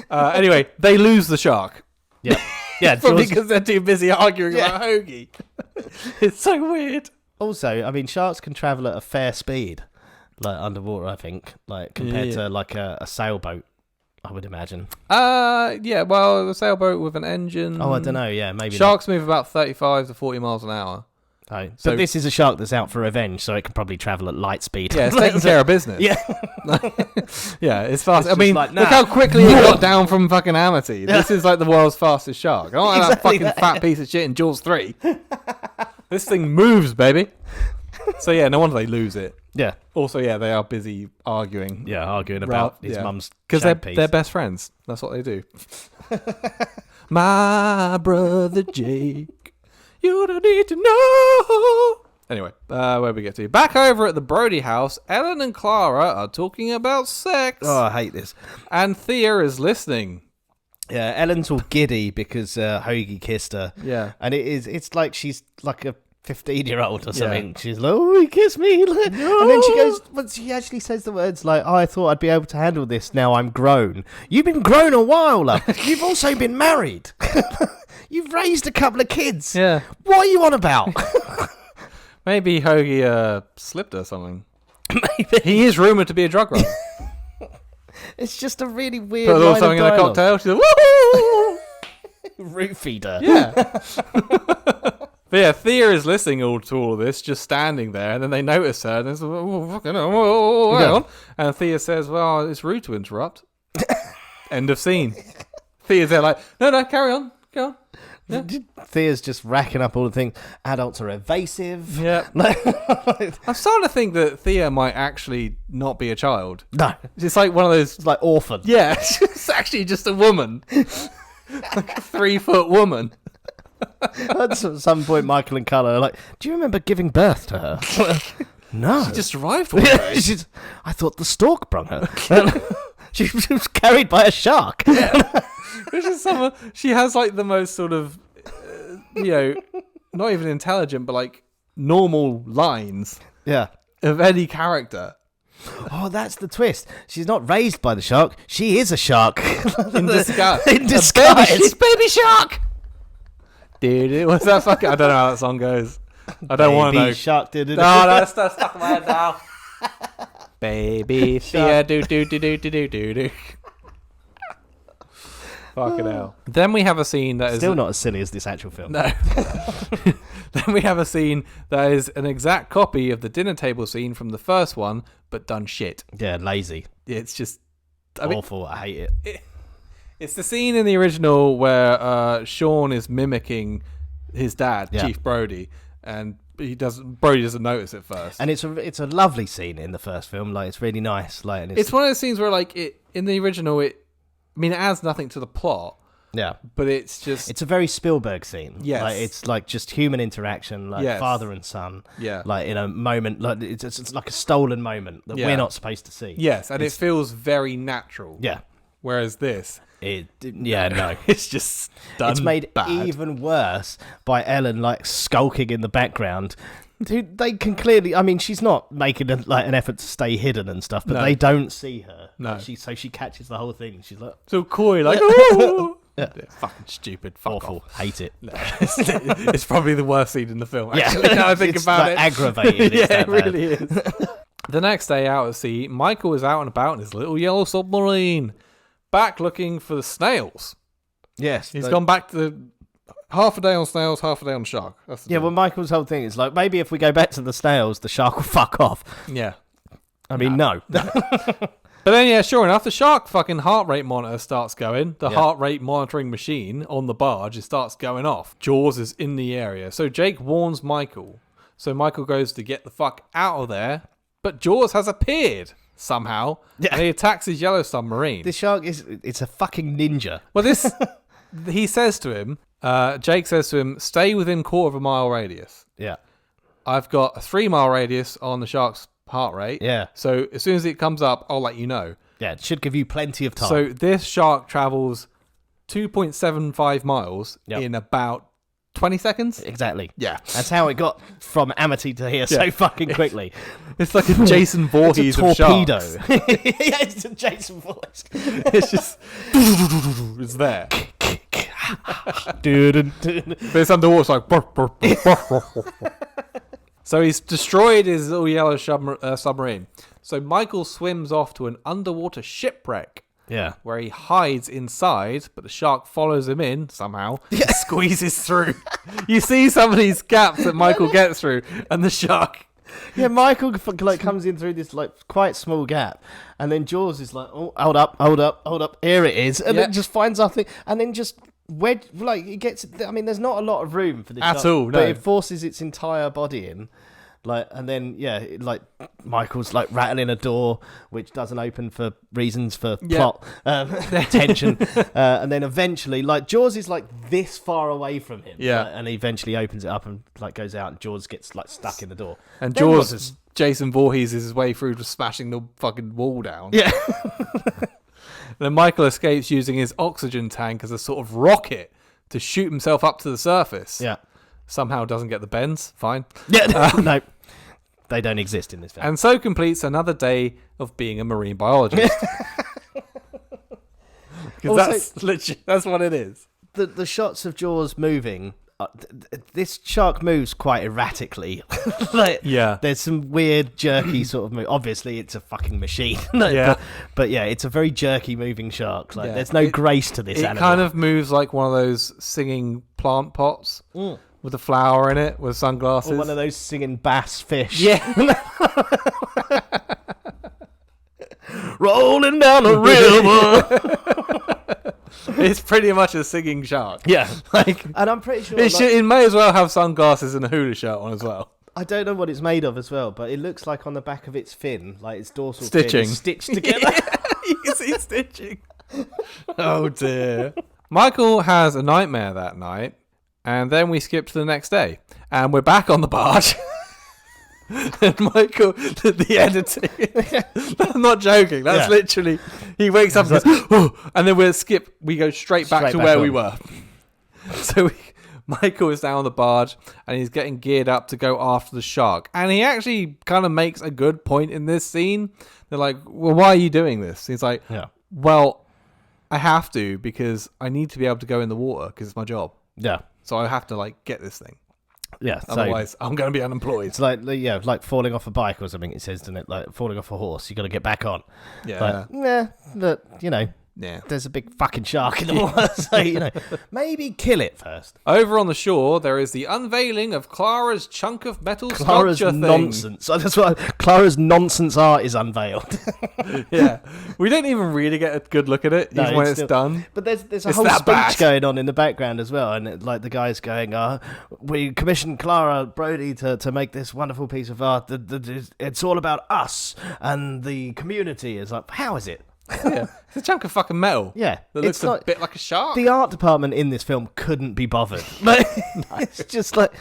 Anyway, they lose the shark. Yeah. Yeah. Probably Jaws- because they're too busy arguing about Hoagie. It's so weird. Also, I mean, sharks can travel at a fair speed, like underwater, I think, like compared to like a sailboat, I would imagine. Yeah, well, a sailboat with an engine. Oh, I don't know. Yeah, maybe. Sharks move about 35 to 40 miles an hour. Oh, So- but this is a shark that's out for revenge, so it can probably travel at light speed. Yeah, it's taking care of business. Yeah. Yeah, it's fast. It's I mean, just like, look nah. how quickly it got down from fucking Amity. This is like the world's fastest shark. I don't want Exactly that fucking that. fat piece of shit in Jaws 3. This thing moves, baby. So yeah, no wonder they lose it. Yeah. Also, yeah, they are busy arguing. Yeah, arguing about his yeah. mum's Because shag piece. they're best friends. That's what they do. My brother Jake, you don't need to know. Anyway, where we get to? Back over at the Brody house, Ellen and Clara are talking about sex. Oh, I hate this. And Thea is listening. Yeah, Ellen's all giddy because Hoagie kissed her. Yeah. And it's like she's like a 15-year-old or something. Yeah. She's like, oh, he kissed me. No. And then she goes, but she actually says the words like, oh, I thought I'd be able to handle this now I'm grown. You've been grown a while, love. You've also been married. You've raised a couple of kids. Yeah. What are you on about? Maybe Hoagie slipped her something. Maybe. He is rumoured to be a drug runner. It's just a really weird Put a little line something of in a dialogue. cocktail. She's like, woo! Root her. Yeah. But yeah, Thea is listening to all of this, just standing there, and then they notice her, and they're like, oh, fucking hell, oh, hang on. And Thea says, well, it's rude to interrupt. End of scene. Thea's there like, no, carry on, go on. Yeah. Thea's just racking up all the things. Adults are evasive. Yeah. I'm starting to think that Thea might actually not be a child. No. It's like one of those... It's like orphan. Yeah, she's actually just a woman. like a 3-foot woman. At some point, Michael and Carla are like, "Do you remember giving birth to her?" No. She just arrived one day. I thought the stork brung her. She was carried by a shark. Which is someone, she has like the most sort of, not even intelligent, but like normal lines Yeah. of any character. Oh, that's the twist. She's not raised by the shark. She is a shark. In disguise. In disguise. She's baby shark! Dude, what's that fucking... I don't know how that song goes. I don't want to know. Baby shark did it. No, that's stuck in my head now. Baby shark. Do. Fucking hell. Then we have a scene that is... Still not as silly as this actual film. No. Then we have a scene that is an exact copy of the dinner table scene from the first one, but done shit. Yeah, lazy. It's just... Awful. I hate it. It's the scene in the original where Sean is mimicking his dad, Yeah. Chief Brody, and Brody doesn't notice it first. And it's a lovely scene in the first film. Like, it's really nice. Like, and It's one of those scenes where, like, in the original, it adds nothing to the plot, yeah. but it's just... It's a very Spielberg scene. Yes. Like, it's like just human interaction, like Yes. father and son. Yeah. Like in a moment, like it's like a stolen moment that Yeah. we're not supposed to see. Yes, and it feels very natural. Yeah. Whereas this... No. It's just done It's made bad. even worse by Ellen, like, skulking in the background. Dude, they can clearly... I mean, she's not making an effort to stay hidden and stuff, but No. they don't see her. No. So she catches the whole thing. She's like, So coy, like, ooh! Yeah. Yeah, fucking stupid. Fuck awful. off. Hate it. No, it's probably the worst scene in the film, Yeah. actually, now I think It's, about like, it. aggravating. It's Yeah, that it bad. really is. The next day out at sea, Michael is out and about in his little yellow submarine, back looking for the snails. Yes. He's gone back to half a day on snails, half a day on shark. That's the Yeah, deal. well, Michael's whole thing is like, maybe if we go back to the snails, the shark will fuck off. Yeah. I mean, no. But then, yeah, sure enough, the shark fucking heart rate monitor starts going. The Yeah. heart rate monitoring machine on the barge, it starts going off. Jaws is in the area. So Jake warns Michael. So Michael goes to get the fuck out of there. But Jaws has appeared somehow. Yeah. And he attacks his yellow submarine. This shark it's a fucking ninja. Well, he says to him, Jake says to him, stay within 1/4 mile radius. Yeah. I've got a 3-mile radius on the shark's heart rate. Yeah. So as soon as it comes up, I'll let you know. Yeah, it should give you plenty of time. So this shark travels 2.75 miles Yep. in about 20 seconds. Exactly. Yeah. That's how it got from Amity to here so fucking quickly. It's like a Jason Voorhees It's a of torpedo. sharks. Yeah, it's a Jason Voorhees. It's just... it's there. Dude. But it's underwater. It's like... burp, burp, burp, burp, burp, burp. So he's destroyed his little yellow submarine. So Michael swims off to an underwater shipwreck Yeah. where he hides inside, but the shark follows him in somehow, squeezes through. You see some of these gaps that Michael gets through, and the shark... Yeah, Michael like comes in through this like quite small gap, and then Jaws is like, "Oh, hold up, here it is," and Yeah. then just finds nothing, and then just it gets. I mean, there's not a lot of room for this At shark, all, but no. it forces its entire body in, like, and then like Michael's like rattling a door which doesn't open for reasons for plot tension, and then eventually like Jaws is like this far away from him, Yeah. and he eventually opens it up and like goes out, and Jaws gets like stuck in the door. And Then Jaws what- is Jason Voorhees is his way through to smashing the fucking wall down. Yeah. Then Michael escapes using his oxygen tank as a sort of rocket to shoot himself up to the surface. Yeah. Somehow doesn't get the bends. Fine. Yeah. No. They don't exist in this film. And so completes another day of being a marine biologist. Because Also- that's legit. That's what it is. The shots of Jaws moving, this shark moves quite erratically. Like, Yeah. there's some weird jerky sort of move. Obviously, it's a fucking machine. Yeah. But yeah, it's a very jerky moving shark. Like, Yeah. there's no grace to this It animal. kind of moves like one of those singing plant pots with a flower in it with sunglasses. Or one of those singing bass fish. Yeah. Rolling down the river. It's pretty much a singing shark. Yeah. Like, And I'm pretty sure. it may as well have sunglasses and a hula shirt on as well. I don't know what it's made of as well, but it looks like on the back of its fin, like its dorsal Stitching. fin is stitched together. You can see stitching. Oh dear. Michael has a nightmare that night, and then we skip to the next day, and we're back on the barge. And Michael did the editing. I'm not joking. That's literally, he wakes up and goes, oh, and then we go straight back to where we were. So Michael is now on the barge, and he's getting geared up to go after the shark. And he actually kind of makes a good point in this scene. They're like, well, why are you doing this? He's like, well, I have to because I need to be able to go in the water because it's my job. Yeah. So I have to like get this thing. Yeah. Otherwise, I'm going to be unemployed. It's like falling off a bike or something. It says, doesn't it? Like falling off a horse. You got to get back on. Yeah. But there's a big fucking shark in the water, so maybe kill it first. Over on the shore, there is the unveiling of Clara's chunk of metal Clara's sculpture nonsense. Thing. That's what Clara's nonsense art is unveiled. Yeah, we don't even really get a good look at it even when it's done. But there's a whole speech going on in the background as well, and the guy's going, "We commissioned Clara Brody to make this wonderful piece of art. It's all about us and the community." It's like, how is it? Yeah, it's a chunk of fucking metal. Yeah, that looks a bit like a shark. The art department in this film couldn't be bothered. It's just like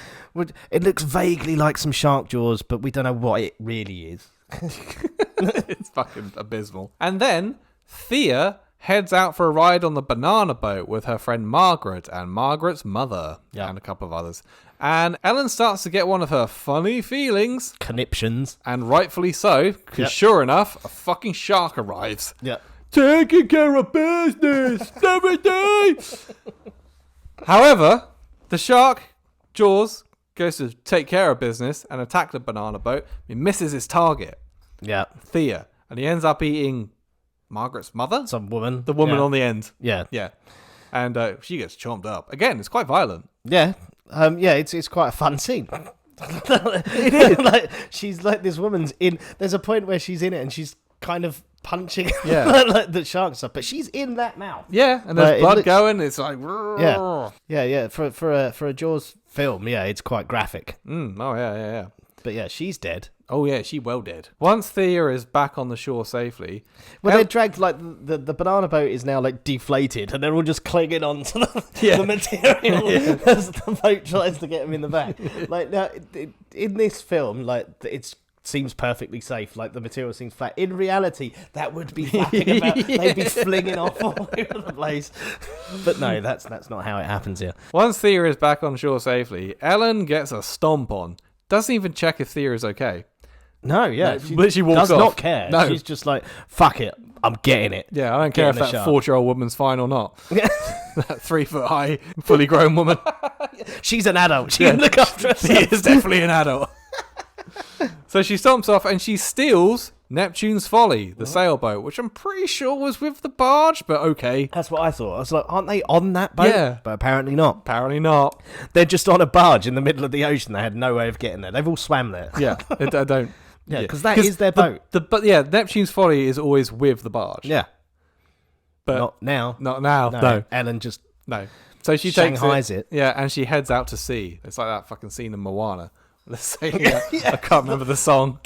it looks vaguely like some shark jaws, but we don't know what it really is. It's fucking abysmal. And then Thea heads out for a ride on the banana boat with her friend Margaret and Margaret's mother and a couple of others. And Ellen starts to get one of her funny feelings. Conniptions. And rightfully so, because sure enough, a fucking shark arrives. Yeah. Taking care of business every day. However, the shark, Jaws, goes to take care of business and attack the banana boat. He misses his target. Yeah. Thea. And he ends up eating Margaret's mother? Some woman. The woman on the end. Yeah. Yeah. And she gets chomped up. Again, it's quite violent. Yeah. It's quite a fun scene. It is. Like, she's like, this woman's in. There's a point where she's in it and she's kind of punching like the shark stuff, but she's in that mouth. Yeah, and there's blood going. It's like yeah. For a Jaws film, it's quite graphic. Oh yeah. But yeah, she's dead. Oh yeah, she well dead. Once Thea is back on the shore safely, they're dragged like the banana boat is now like deflated, and they're all just clinging on to the material as the boat tries to get them in the back. Like now, in this film, like it seems perfectly safe. Like the material seems flat. In reality, that would be flapping about. They'd be flinging off all over the place. But no, that's not how it happens here. Once Thea is back on shore safely, Ellen gets a stomp on. Doesn't even check if Thea is okay. No, yeah. She literally walks does off. Not care. No. She's just like, fuck it, I'm getting it. Yeah, I don't care if that 40-year-old woman's fine or not. That 3 foot high, fully grown woman. She's an adult. She can look after herself. She is definitely an adult. So she stomps off and she steals Neptune's Folly, the sailboat, which I'm pretty sure was with the barge, but okay. That's what I thought. I was like, aren't they on that boat? Yeah. But apparently not. Apparently not. They're just on a barge in the middle of the ocean. They had no way of getting there. They've all swam there. Yeah, I don't. Yeah, because that is their boat. But yeah, Neptune's Folly is always with the barge. Yeah. But not now. Not now, no. Ellen just... No. So she Shanghai's takes it. Yeah, and she heads out to sea. It's like that fucking scene in Moana. Let's say, I can't remember the song.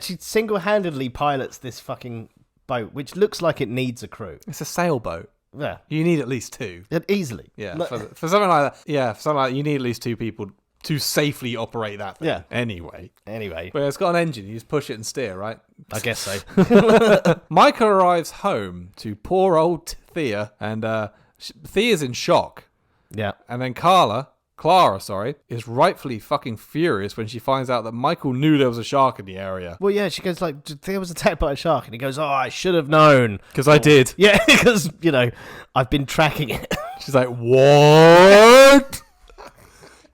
She single-handedly pilots this fucking boat, which looks like it needs a crew. It's a sailboat. Yeah. You need at least 2. Easily. Yeah, for something like that. Yeah, for something like that, you need at least 2 people to safely operate that thing. Yeah. Anyway. But it's got an engine. You just push it and steer, right? I guess so. Michael arrives home to poor old Thea, and Thea's in shock. Yeah. And then Clara, is rightfully fucking furious when she finds out that Michael knew there was a shark in the area. Well, yeah, she goes like, Thea was attacked by a shark, and he goes, I should have known. Because I did. Yeah, because, I've been tracking it. She's like, what?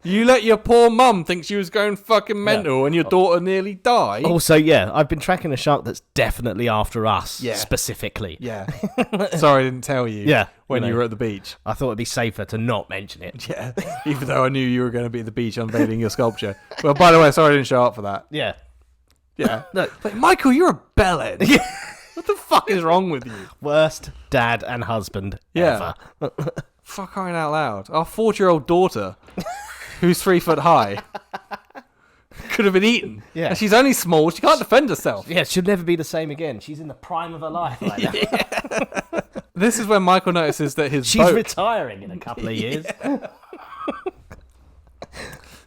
You let your poor mum think she was going fucking mental and your daughter nearly died? Also, I've been tracking a shark that's definitely after us, specifically. Yeah. Sorry I didn't tell you when you were at the beach. I thought it'd be safer to not mention it. Yeah, even though I knew you were going to be at the beach unveiling your sculpture. Well, by the way, sorry I didn't show up for that. Yeah. Yeah. No. Like, Michael, you're a bellend. What the fuck is wrong with you? Worst dad and husband ever. Fuck crying out loud. Our 40-year-old daughter... who's 3 foot high, could have been eaten. Yeah. And she's only small. She can't defend herself. Yeah, she'll never be the same again. She's in the prime of her life right now. This is when Michael notices that his She's boat... retiring in a couple of years.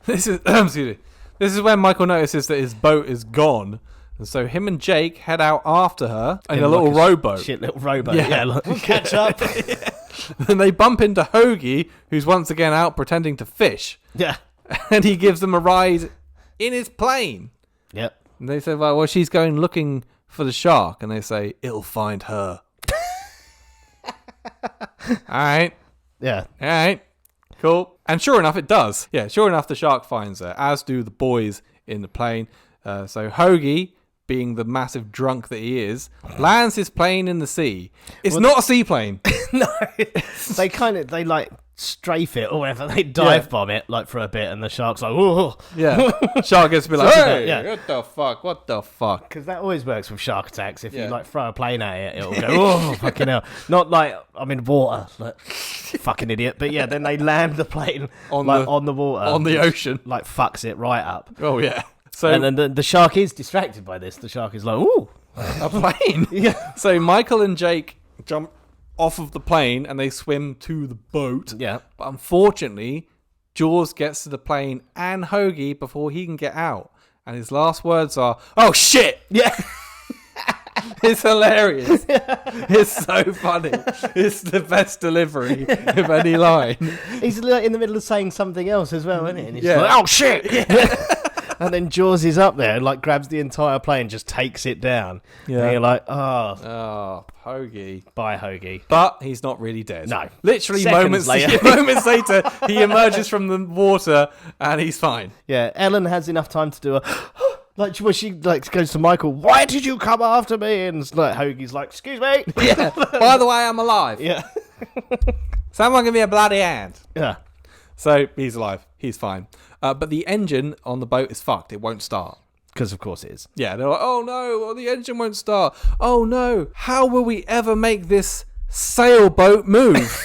This is excuse me. This is when Michael notices that his boat is gone, and so him and Jake head out after her in a little rowboat. Shit little rowboat. Yeah. Yeah, we'll catch up. And they bump into Hoagie, who's once again out pretending to fish, Yeah. and he gives them a ride in his plane. Yep. And they say, well, she's going looking for the shark, and they say it'll find her. All right. Yeah. All right, cool. And sure enough, it does. Yeah, sure enough, the shark finds her, as do the boys in the plane. So Hoagie, being the massive drunk that he is, lands his plane in the sea. It's not a seaplane. No. They like strafe it or whatever. They dive bomb it like for a bit, and the shark's like, whoa. Yeah. Shark gets to be like, hey, Yeah. what the fuck? Because that always works with shark attacks. If Yeah. you like throw a plane at it, it'll go, oh, fucking hell. Not like I'm in water, like, fucking idiot. But yeah, then they land the plane on the water, On the ocean. like fucks it right up. Oh, yeah. So And then the shark is distracted by this. The shark is like, ooh. a plane. Yeah. So Michael and Jake jump off of the plane and they swim to the boat. Yeah. But unfortunately, Jaws gets to the plane and Hoagie before he can get out. And his last words are, "Oh shit!" Yeah. It's hilarious. It's so funny. It's the best delivery of any line. He's like in the middle of saying something else as well, isn't he? And he's Yeah. like, oh shit! And then Jaws is up there and like grabs the entire plane, just takes it down. Yeah. And you're like, oh, Oh, Hoagie. bye, Hoagie. But he's not really dead. No. Literally Seconds later. moments later, he emerges from the water and he's fine. Yeah, Ellen has enough time to do a like when she like goes to Michael. Why did you come after me? And it's like Hoagie's like, excuse me. Yeah. By the way, I'm alive. Yeah. Someone give me a bloody hand. Yeah. So he's alive. He's fine. But the engine on the boat is fucked. It won't start. Because of course it is. Yeah, they're like, oh no, well, the engine won't start. Oh no, how will we ever make this sailboat move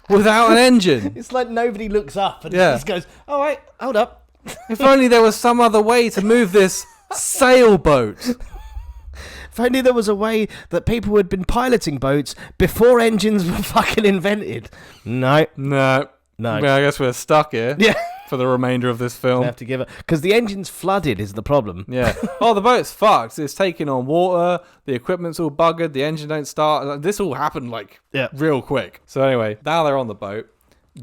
without an engine? It's like nobody looks up and Yeah. just goes, all right, hold up. If only there was some other way to move this sailboat. If only there was a way that people had been piloting boats before engines were fucking invented. No. No. No. Well, I guess we're stuck here Yeah. for the remainder of this film. We have to give it because the engine's flooded is the problem. Yeah. Oh, the boat's fucked. It's taking on water. The equipment's all buggered. The engine don't start. This all happened like Yeah. real quick. So anyway, now they're on the boat.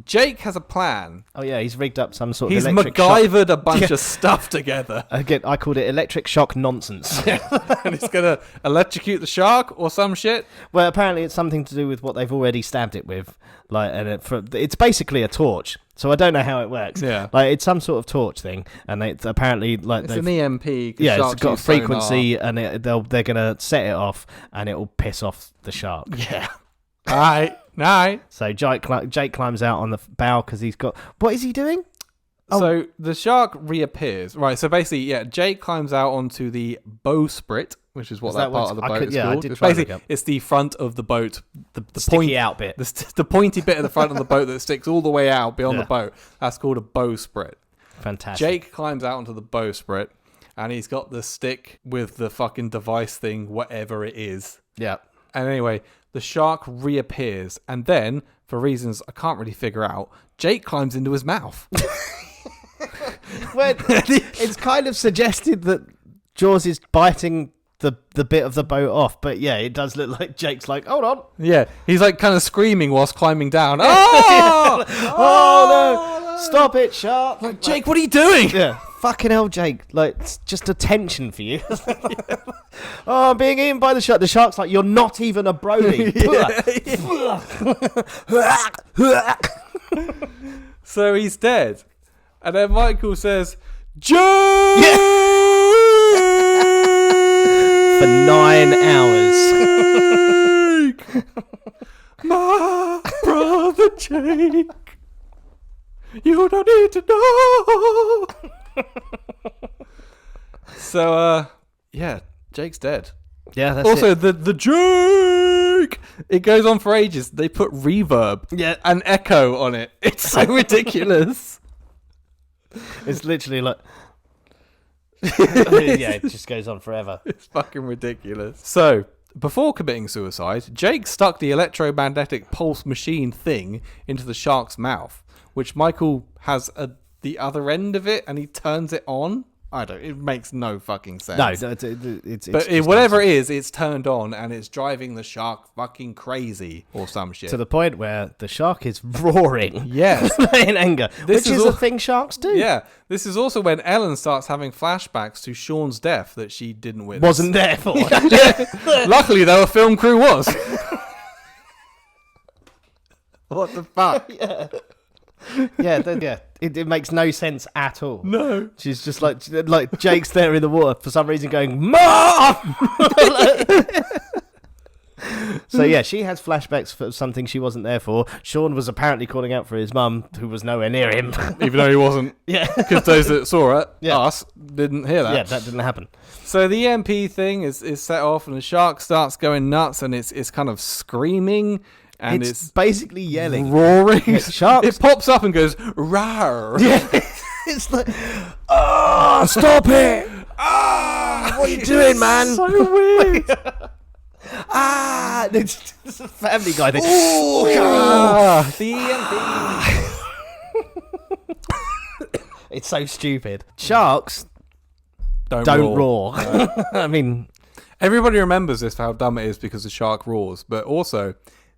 Jake has a plan. Oh yeah, he's rigged up some sort He's of electric shock. MacGyvered a bunch of stuff together. Again, I called it electric shock nonsense. And he's going to electrocute the shark or some shit. Well, apparently it's something to do with what they've already stabbed it with, like, and it's basically a torch. So I don't know how it works. Yeah. Like it's some sort of torch thing, and it's apparently like It's they've an EMP. 'cause yeah, it's sharks got a use sonar. frequency, and they're gonna set it off, and it will piss off the shark. Yeah. All right. So Jake climbs out on the bow because he's got. What is he doing? Oh. So the shark reappears. Right, so basically, yeah, Jake climbs out onto the bowsprit, which is what Is that that part what of the I boat could- is yeah, I called. did It's try to basically, look up. it's the front of the boat. The Sticky point, out bit. the pointy bit at the front of the boat that sticks all the way out beyond Yeah. the boat. That's called a bowsprit. Fantastic. Jake climbs out onto the bowsprit, and he's got the stick with the fucking device thing, whatever it is. Yeah. And anyway, the shark reappears, and then, for reasons I can't really figure out, Jake climbs into his mouth. Well, it's kind of suggested that Jaws is biting the bit of the boat off, but yeah, it does look like Jake's like, hold on. Yeah, he's like kind of screaming whilst climbing down. Oh! Oh no! Stop it, shark! Like, Jake, what are you doing? Yeah. Fucking hell, Jake. Like, it's just attention for you. Oh, I'm being eaten by the shark. The shark's like, you're not even a Brody. So he's dead. And then Michael says, Jake! For 9 hours. My brother Jake. You don't need to know. So, yeah, Jake's dead. Yeah, that's Also, it. the Jake! It goes on for ages. They put reverb Yeah. and echo on it. It's so ridiculous. It's literally like. Yeah, it just goes on forever. It's fucking ridiculous. So, before committing suicide, Jake stuck the electromagnetic pulse machine thing into the shark's mouth, which Michael has the other end of it, and he turns it on. It makes no fucking sense. No, it's but just whatever it is, it's turned on, and it's driving the shark fucking crazy, or some shit. to the point where the shark is roaring. Yes. In anger, This which is is all- a thing sharks do. Yeah, this is also when Ellen starts having flashbacks to Sean's death that she didn't witness. Wasn't there for. Luckily, though, a film crew was. What the fuck? Yeah. It makes no sense at all. No. She's just like Jake's there in the water for some reason going, Mom! So yeah, she has flashbacks for something she wasn't there for. Sean was apparently calling out for his mum, who was nowhere near him. Even though he wasn't. Yeah. Because those that saw it, Yeah. us, didn't hear that. Yeah, that didn't happen. So the EMP thing is set off, and the shark starts going nuts, and it's kind of screaming, and It's basically yelling. roaring. Yeah, sharks- It pops up and goes, rawr. Yeah. It's like, oh, stop it! Ah, what are you doing, man? So weird. Ah, it's a Family Guy thing. The EMP. It's so stupid. Sharks Don't roar. I mean, Everybody remembers this for how dumb it is because the shark roars, but also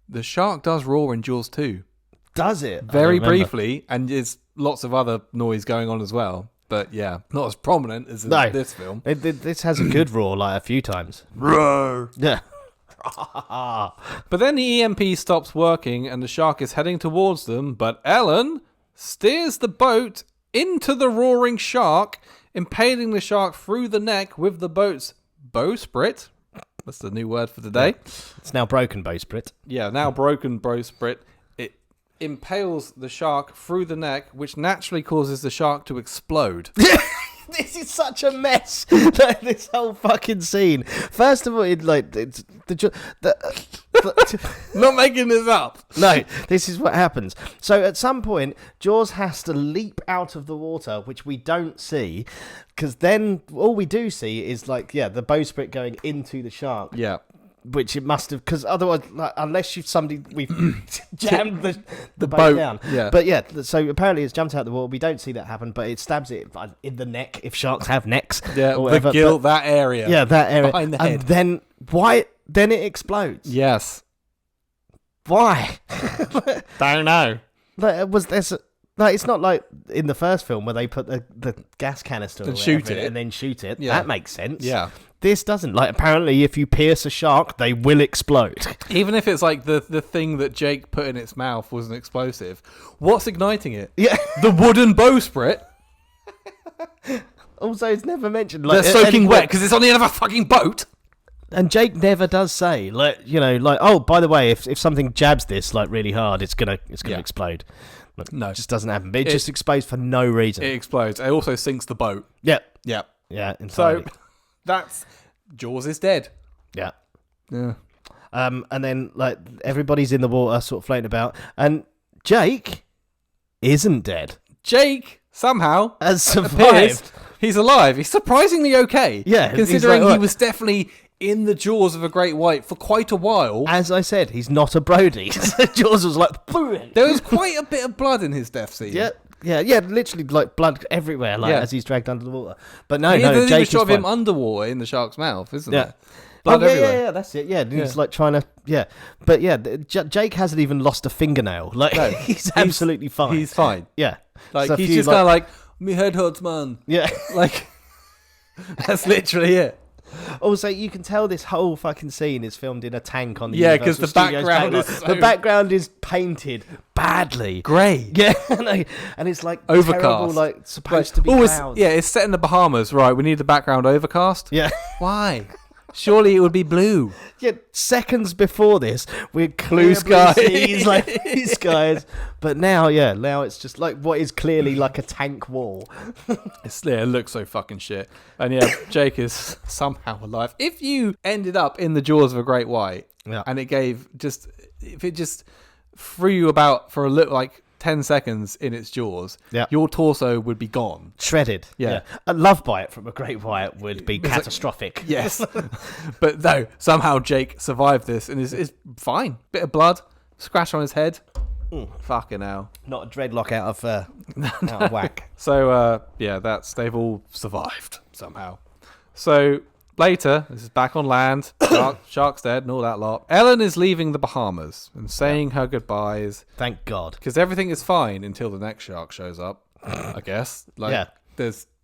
the shark does roar in Jaws 2. does it? Very I remember. briefly, and there's lots of other noise going on as well. But yeah, not as prominent as in No. this film. This has a good roar, like a few times. Roar. Yeah. But then the EMP stops working and the shark is heading towards them, but Ellen steers the boat into the roaring shark, impaling the shark through the neck with the boat's bowsprit. That's the new word for today. It's now broken, bowsprit. Yeah, now broken bowsprit. It impales the shark through the neck, which naturally causes the shark to explode. This is such a mess. Like, this whole fucking scene. First of all, it's Not making this up. no, this is what happens. So at some point, Jaws has to leap out of the water, which we don't see, because then all we do see is the bowsprit going into the shark. Yeah. Which it must have, because otherwise, unless we've jammed the boat boat, down. yeah. But yeah, so apparently it's jumped out of the water. We don't see that happen, but it stabs it in the neck, if sharks have necks. Yeah, or whatever. the gill, that area. Yeah, that area. Behind the and head. then why? Then it explodes. Yes. Why? Don't know. It's not like in the first film where they put the gas canister or And shoot whatever in it. and then shoot it. Yeah. That makes sense. Yeah. This doesn't. Apparently, if you pierce a shark, they will explode. Even if it's like the thing that Jake put in its mouth was an explosive, what's igniting it? Yeah. The wooden bowsprit. Also, it's never mentioned. They're soaking wet because it's on the end of a fucking boat. And Jake never does say, oh, by the way, if something jabs this really hard, it's gonna Yeah. explode. No. It just doesn't happen. But it just explodes for no reason. It explodes. It also sinks the boat. Yeah, Yeah. yeah, So entirely. that's Jaws is dead. yeah. Yeah. And then everybody's in the water, sort of floating about, and Jake isn't dead. Jake somehow Has appears. survived. He's alive. He's surprisingly okay. Yeah, he's Considering like, he "Look." was definitely in the jaws of a great white for quite a while. As I said, he's not a Brody. So Jaws was like, "Boom." There was quite a bit of blood in his death scene. Yeah, literally blood everywhere, Yeah. as he's dragged under the water. But no, There's even a Jake shot is of him fine. underwater in the shark's mouth, isn't Yeah. there? Blood everywhere. Yeah, that's it. Yeah, and he's trying to, But yeah, Jake hasn't even lost a fingernail. No, he's absolutely fine. He's fine. yeah. Like So a he's few, just kind of like, me head hurts, man. yeah. Like that's literally it. Also, you can tell this whole fucking scene is filmed in a tank on the Yeah, 'cause Universal the Studios background tank. is The so- background is painted badly. Grey. Yeah, and it's Overcast. terrible, supposed to be it's, clouds. it's set in the Bahamas, right? We need the background overcast. Yeah. Why? Surely it would be blue. Yeah, seconds before this, we're clear Blue sky. seas, blue skies. But now it's just what is clearly like a tank wall. It looks so fucking shit. And yeah, Jake is somehow alive. If you ended up in the jaws of a great white, Yeah. and if it just threw you about for a little 10 10 seconds in its jaws, Yeah. your torso would be gone. Shredded. Yeah. A love bite from a great white would be catastrophic. Yes. But no, somehow Jake survived this and is fine. Bit of blood, scratch on his head. Fucking hell. Not a dreadlock out of whack. So, they've all survived somehow. So, later, this is back on land, shark's dead and all that lot. Ellen is leaving the Bahamas and saying her goodbyes Thank God. because everything is fine until the next shark shows up, I guess. Like, Yeah.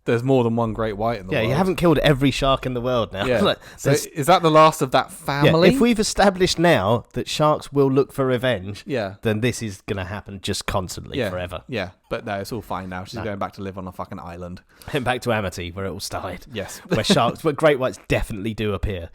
There's more than one great white in the Yeah, world. you haven't killed every shark in the world now. Yeah. Like, So there's- is that the last of that family? if we've established now that sharks will look for revenge, Yeah. then this is going to happen just constantly forever. Yeah, but no, it's all fine now. She's going back to live on a fucking island. And back to Amity, where it all started. Yes. Where great whites definitely do appear.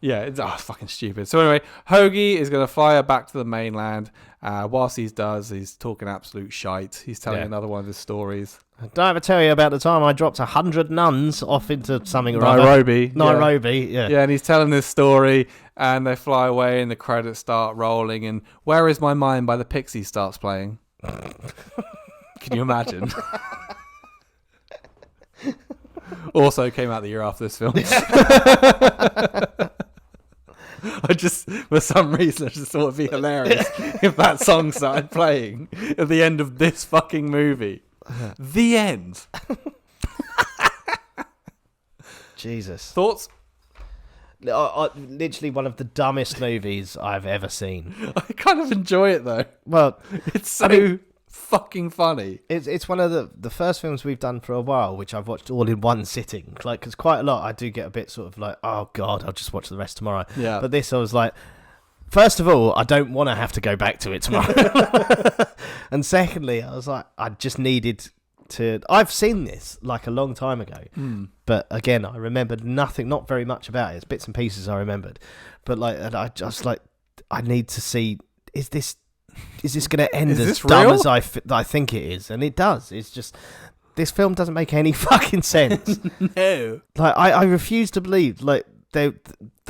Yeah, it's fucking stupid. So anyway, Hoagie is going to fly her back to the mainland. Whilst he does, he's talking absolute shite. He's telling Yeah. another one of his stories. Don't I ever tell you about the time I dropped 100 nuns off into something or other? Nairobi. Yeah. Yeah, and he's telling this story, and they fly away, and the credits start rolling, and Where Is My Mind by the Pixies starts playing. Can you imagine? Also came out the year after this film. I just, for some reason, I just thought it'd be hilarious if that song started playing at the end of this fucking movie. The end. Jesus. Thoughts? Literally one of the dumbest movies I've ever seen. I kind of enjoy it though. Well, It's so fucking funny. it's one of the first films we've done for a while, which I've watched all in one sitting. Like, because quite a lot I do get a bit sort of like, oh God, I'll just watch the rest tomorrow. Yeah. But this I was like, first of all, I don't want to have to go back to it tomorrow. And secondly, I was like, I just needed to. I've seen this like a long time ago, but again, I remembered nothing, not very much about it. It's bits and pieces I remembered, but like, and I just like, I need to see. Is this going to end Is as this dumb real? as I think it is? And it does. It's just this film doesn't make any fucking sense. No. Like I refuse to believe like the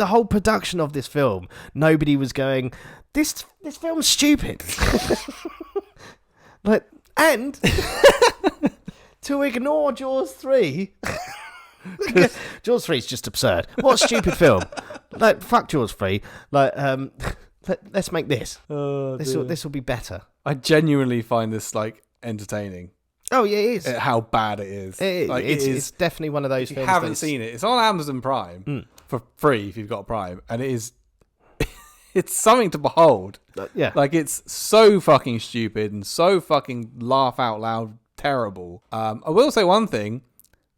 whole production of this film. Nobody was going, this film's stupid. Like, and to ignore Jaws 3. Jaws 3 is just absurd. What a stupid film. Like, fuck Jaws 3. Like, let's make this. This will be better. I genuinely find this like entertaining. Oh yeah, it is. How bad it is. Like, It's definitely one of those If you films. haven't that's- seen it, it's on Amazon Prime for free if you've got Prime, and it is. It's something to behold. Yeah. Like, it's so fucking stupid and so fucking laugh out loud terrible. I will say one thing.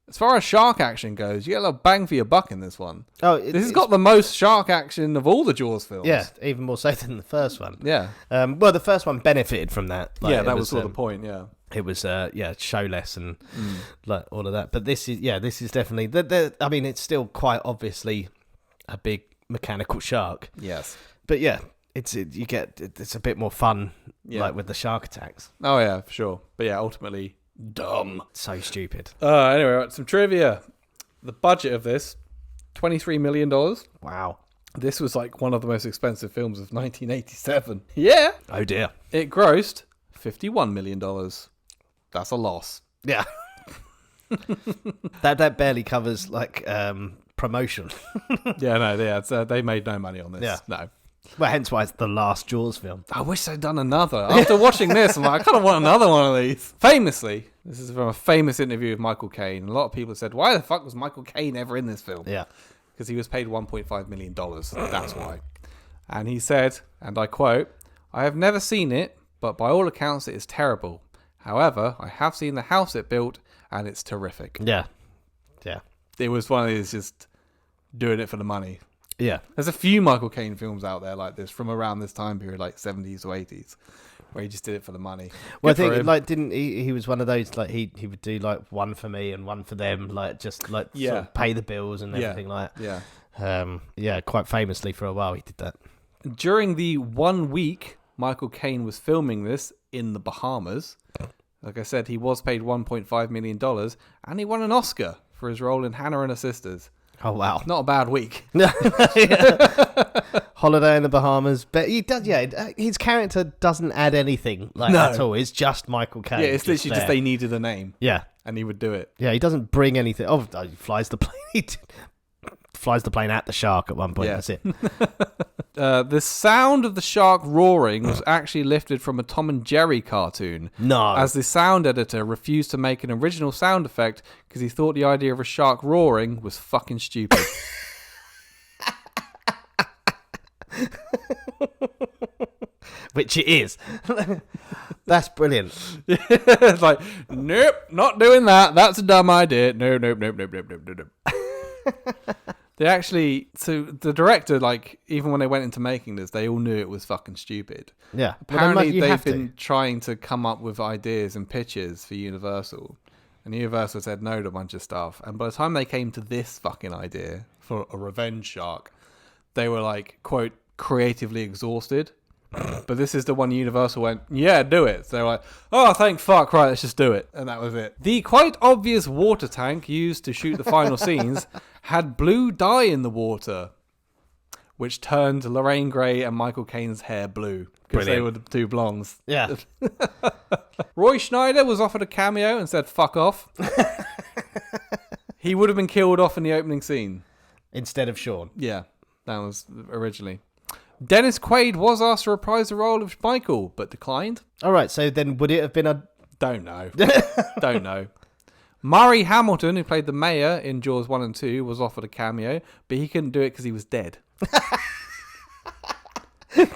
As far as shark action goes, you get a little bang for your buck in this one. Oh, This has got the most shark action of all the Jaws films. yeah, even more so than the first one. Yeah. Well, the first one benefited from that. Like, Yeah, it that was sort of the um, point, yeah. It was showless and like all of that. But this is definitely I mean, it's still quite obviously a big mechanical shark. Yes. But yeah, it's a bit more fun, Yeah. like with the shark attacks. Oh, yeah, for sure. But yeah, ultimately, dumb. So stupid. Anyway, right, some trivia. The budget of this, $23 million. Wow. This was like one of the most expensive films of 1987. Yeah. Oh dear. It grossed $51 million. That's a loss. Yeah. that barely covers like promotion. Yeah, no, they made no money on this. Yeah. No. Well, hence why it's the last Jaws film. I wish they'd done another. After watching this, I'm like, I kind of want another one of these. Famously, this is from a famous interview with Michael Caine. A lot of people said, why the fuck was Michael Caine ever in this film? Yeah. Because he was paid $1.5 million. That's why. And he said, and I quote, I have never seen it, but by all accounts it is terrible. However, I have seen the house it built, and it's terrific. Yeah. Yeah. It was one of these just doing it for the money. Yeah. There's a few Michael Caine films out there like this from around this time period, like 70s or 80s, where he just did it for the money. Well, Good I for think him. like didn't he was one of those like he would do like one for me and one for them, like just like sort Yeah. of pay the bills and Yeah. everything like that. Yeah. Quite famously for a while he did that. During the 1 week Michael Caine was filming this in the Bahamas, like I said, he was paid $1.5 million, and he won an Oscar for his role in Hannah and Her Sisters. Oh wow. Not a bad week. Holiday in the Bahamas, but he does. Yeah, his character doesn't add anything like No. at all. It's just Michael Caine. Yeah, it's literally just there. they needed a name, Yeah, and he would do it. yeah. He doesn't bring anything. Oh, he flies the plane. He flies the plane at the shark at one point. Yeah. That's it. The sound of the shark roaring was actually lifted from a Tom and Jerry cartoon. No. As the sound editor refused to make an original sound effect because he thought the idea of a shark roaring was fucking stupid. Which it is. That's brilliant. It's like, nope, not doing that. That's a dumb idea. No. They actually, so the director, like, even when they went into making this, they all knew it was fucking stupid. Yeah. Apparently, you they've have to. been trying to come up with ideas and pitches for Universal. And Universal said no to a bunch of stuff. And by the time they came to this fucking idea for a revenge shark, they were like, quote, creatively exhausted. But this is the one Universal went, yeah, do it. So they were like, oh, thank fuck, right, let's just do it. And that was it. The quite obvious water tank used to shoot the final scenes had blue dye in the water, which turned Lorraine Gray and Michael Caine's hair blue. Because they Brilliant. were the two blondes. Yeah. Roy Schneider was offered a cameo and said, fuck off. He would have been killed off in the opening scene. Instead of Sean. Yeah, that was originally. Dennis Quaid was asked to reprise the role of Michael, but declined. All right. So then, would it have been a? Don't know. Don't know. Murray Hamilton, who played the mayor in Jaws 1 and 2, was offered a cameo, but he couldn't do it because he was dead.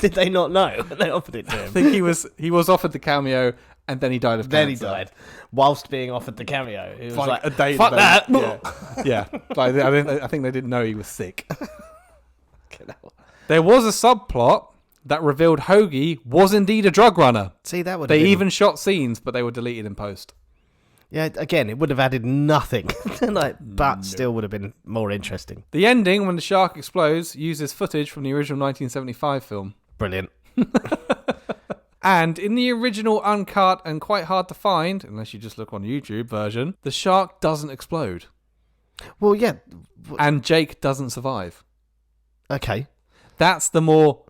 Did they not know? They offered it to I him. think he was offered the cameo, and then he died of Then he cancer. died whilst being offered the cameo. It was Like, like a day fuck later. that. Yeah. Like, I think they didn't know he was sick. There was a subplot that revealed Hoagie was indeed a drug runner. See, that would. They have been, even shot scenes, but they were deleted in post. Yeah. Again, it would have added nothing. But still would have been more interesting. The ending, when the shark explodes, uses footage from the original 1975 film. Brilliant. And in the original uncut and quite hard to find, unless you just look on YouTube version, the shark doesn't explode. Well, yeah. And Jake doesn't survive. Okay. That's the more,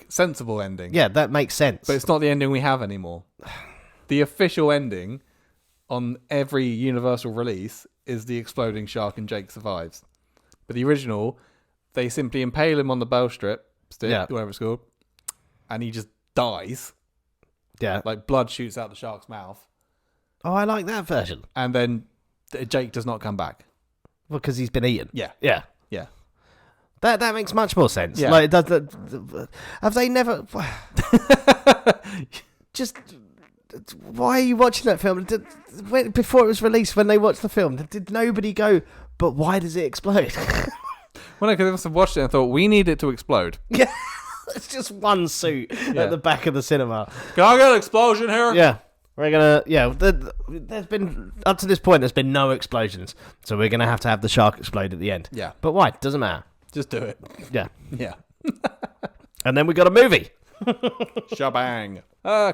sensible ending. Yeah, that makes sense. But it's not the ending we have anymore. The official ending on every Universal release is the exploding shark and Jake survives. But the original, they simply impale him on the bow stick, Yeah. whatever it's called, and he just dies. Yeah. Like blood shoots out the shark's mouth, Oh, I like that version. and then Jake does not come back. Well, because he's been eaten. Yeah, Yeah. yeah. That makes much more sense. Yeah. Like, have they never? Just why are you watching that film? Before it was released, when they watched the film, did nobody go? But why does it explode? Well, no, because they must have watched it and thought, we need it to explode. Yeah, it's just one suit Yeah. at the back of the cinema. Can I get an explosion here? Yeah. We're gonna, there's been, up to this point, there's been no explosions. So we're gonna have to have the shark explode at the end. Yeah. But why? Doesn't matter. Just do it. Yeah. Yeah. And then we got a movie. Shabang.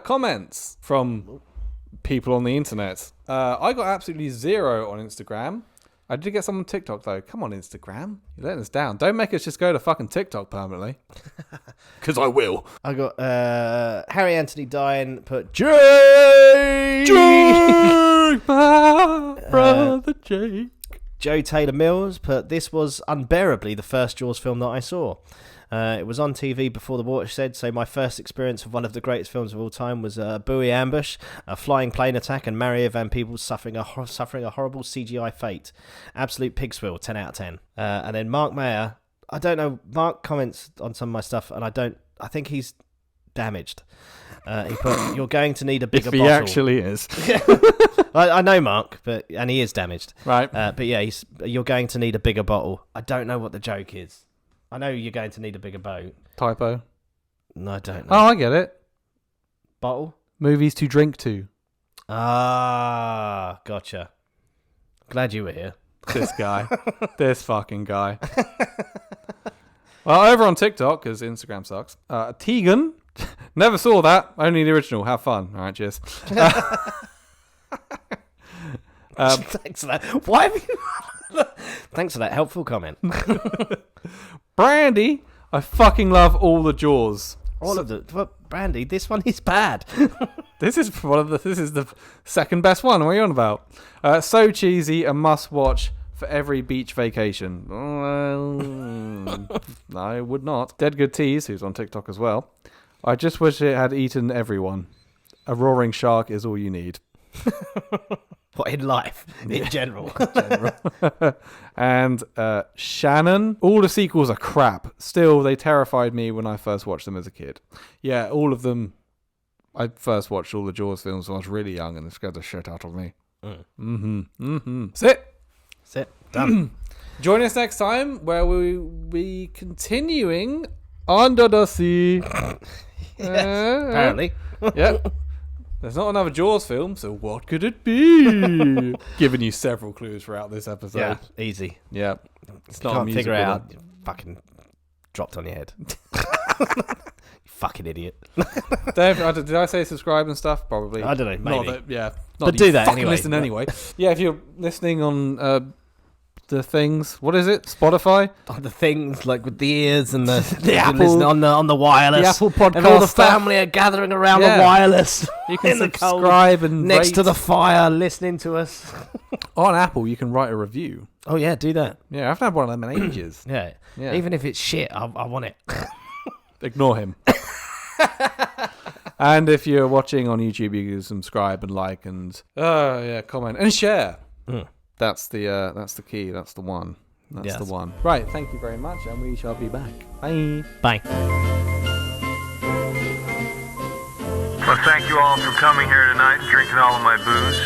Comments from people on the internet. I got absolutely zero on Instagram. I did get some on TikTok, though. Come on, Instagram. You're letting us down. Don't make us just go to fucking TikTok permanently. Because I will. I got Harry Anthony Dine put Jake! Jake, my brother Jake. Joe Taylor Mills put, this was unbearably the first Jaws film that I saw. It was on TV before the watershed, so my first experience of one of the greatest films of all time was a buoy ambush, a flying plane attack, and Mario Van Peebles suffering a horrible CGI fate. Absolute pig swill, 10 out of 10. And then Mark Mayer, I don't know, Mark comments on some of my stuff, and I think he's damaged. He put, you're going to need a bigger If he bottle. actually is. I know Mark, and he is damaged. Right. But yeah, you're going to need a bigger bottle. I don't know what the joke is. I know you're going to need a bigger boat. Typo. No, I don't know. Oh, I get it. Bottle? Movies to drink to. Ah, gotcha. Glad you were here. This guy. This fucking guy. Well, over on TikTok, because Instagram sucks, Tegan, never saw that, only the original, have fun. All right, cheers. Thanks for that. Why have you... Thanks for that helpful comment. Brandy, I fucking love all the Jaws. All of the Brandy. This one is bad. This is the second best one. What are you on about? So cheesy, a must watch for every beach vacation. I would not. Dead Good Tease, who's on TikTok as well. I just wish it had eaten everyone. A roaring shark is all you need. What, in life, in general. And Shannon, all the sequels are crap. Still, they terrified me when I first watched them as a kid. Yeah, all of them. I first watched all the Jaws films when I was really young, and it scared the shit out of me. Sit. Done. Join us next time, where we will be continuing Under the Sea. Apparently. Yep. There's not another Jaws film, so what could it be? Giving you several clues throughout this episode. Yeah, easy. Yeah. It's not a Can't musical figure it out. one. You fucking dropped on your head. You fucking idiot. Did I say subscribe and stuff? Probably. I don't know, maybe. Not that, yeah. But do that anyway. Listen anyway. Yeah, if you're listening on the things, what is it? Spotify? The things like with the ears and the The you can Apple- listen on the wireless. the Apple podcast and all the stuff. family are gathering around Yeah. the wireless. You can in the cold, subscribe and next rate. to the fire, listening to us. On Apple, you can write a review. Oh yeah, do that. Yeah, I haven't had one of them in ages. Yeah. Yeah. Even if it's shit, I want it. Ignore him. And if you're watching on YouTube, you can subscribe and like and comment and share. That's the key. That's the one. That's Yes. the one. Right. Thank you very much, and we shall be back. Bye. Bye. Well, thank you all for coming here tonight and drinking all of my booze.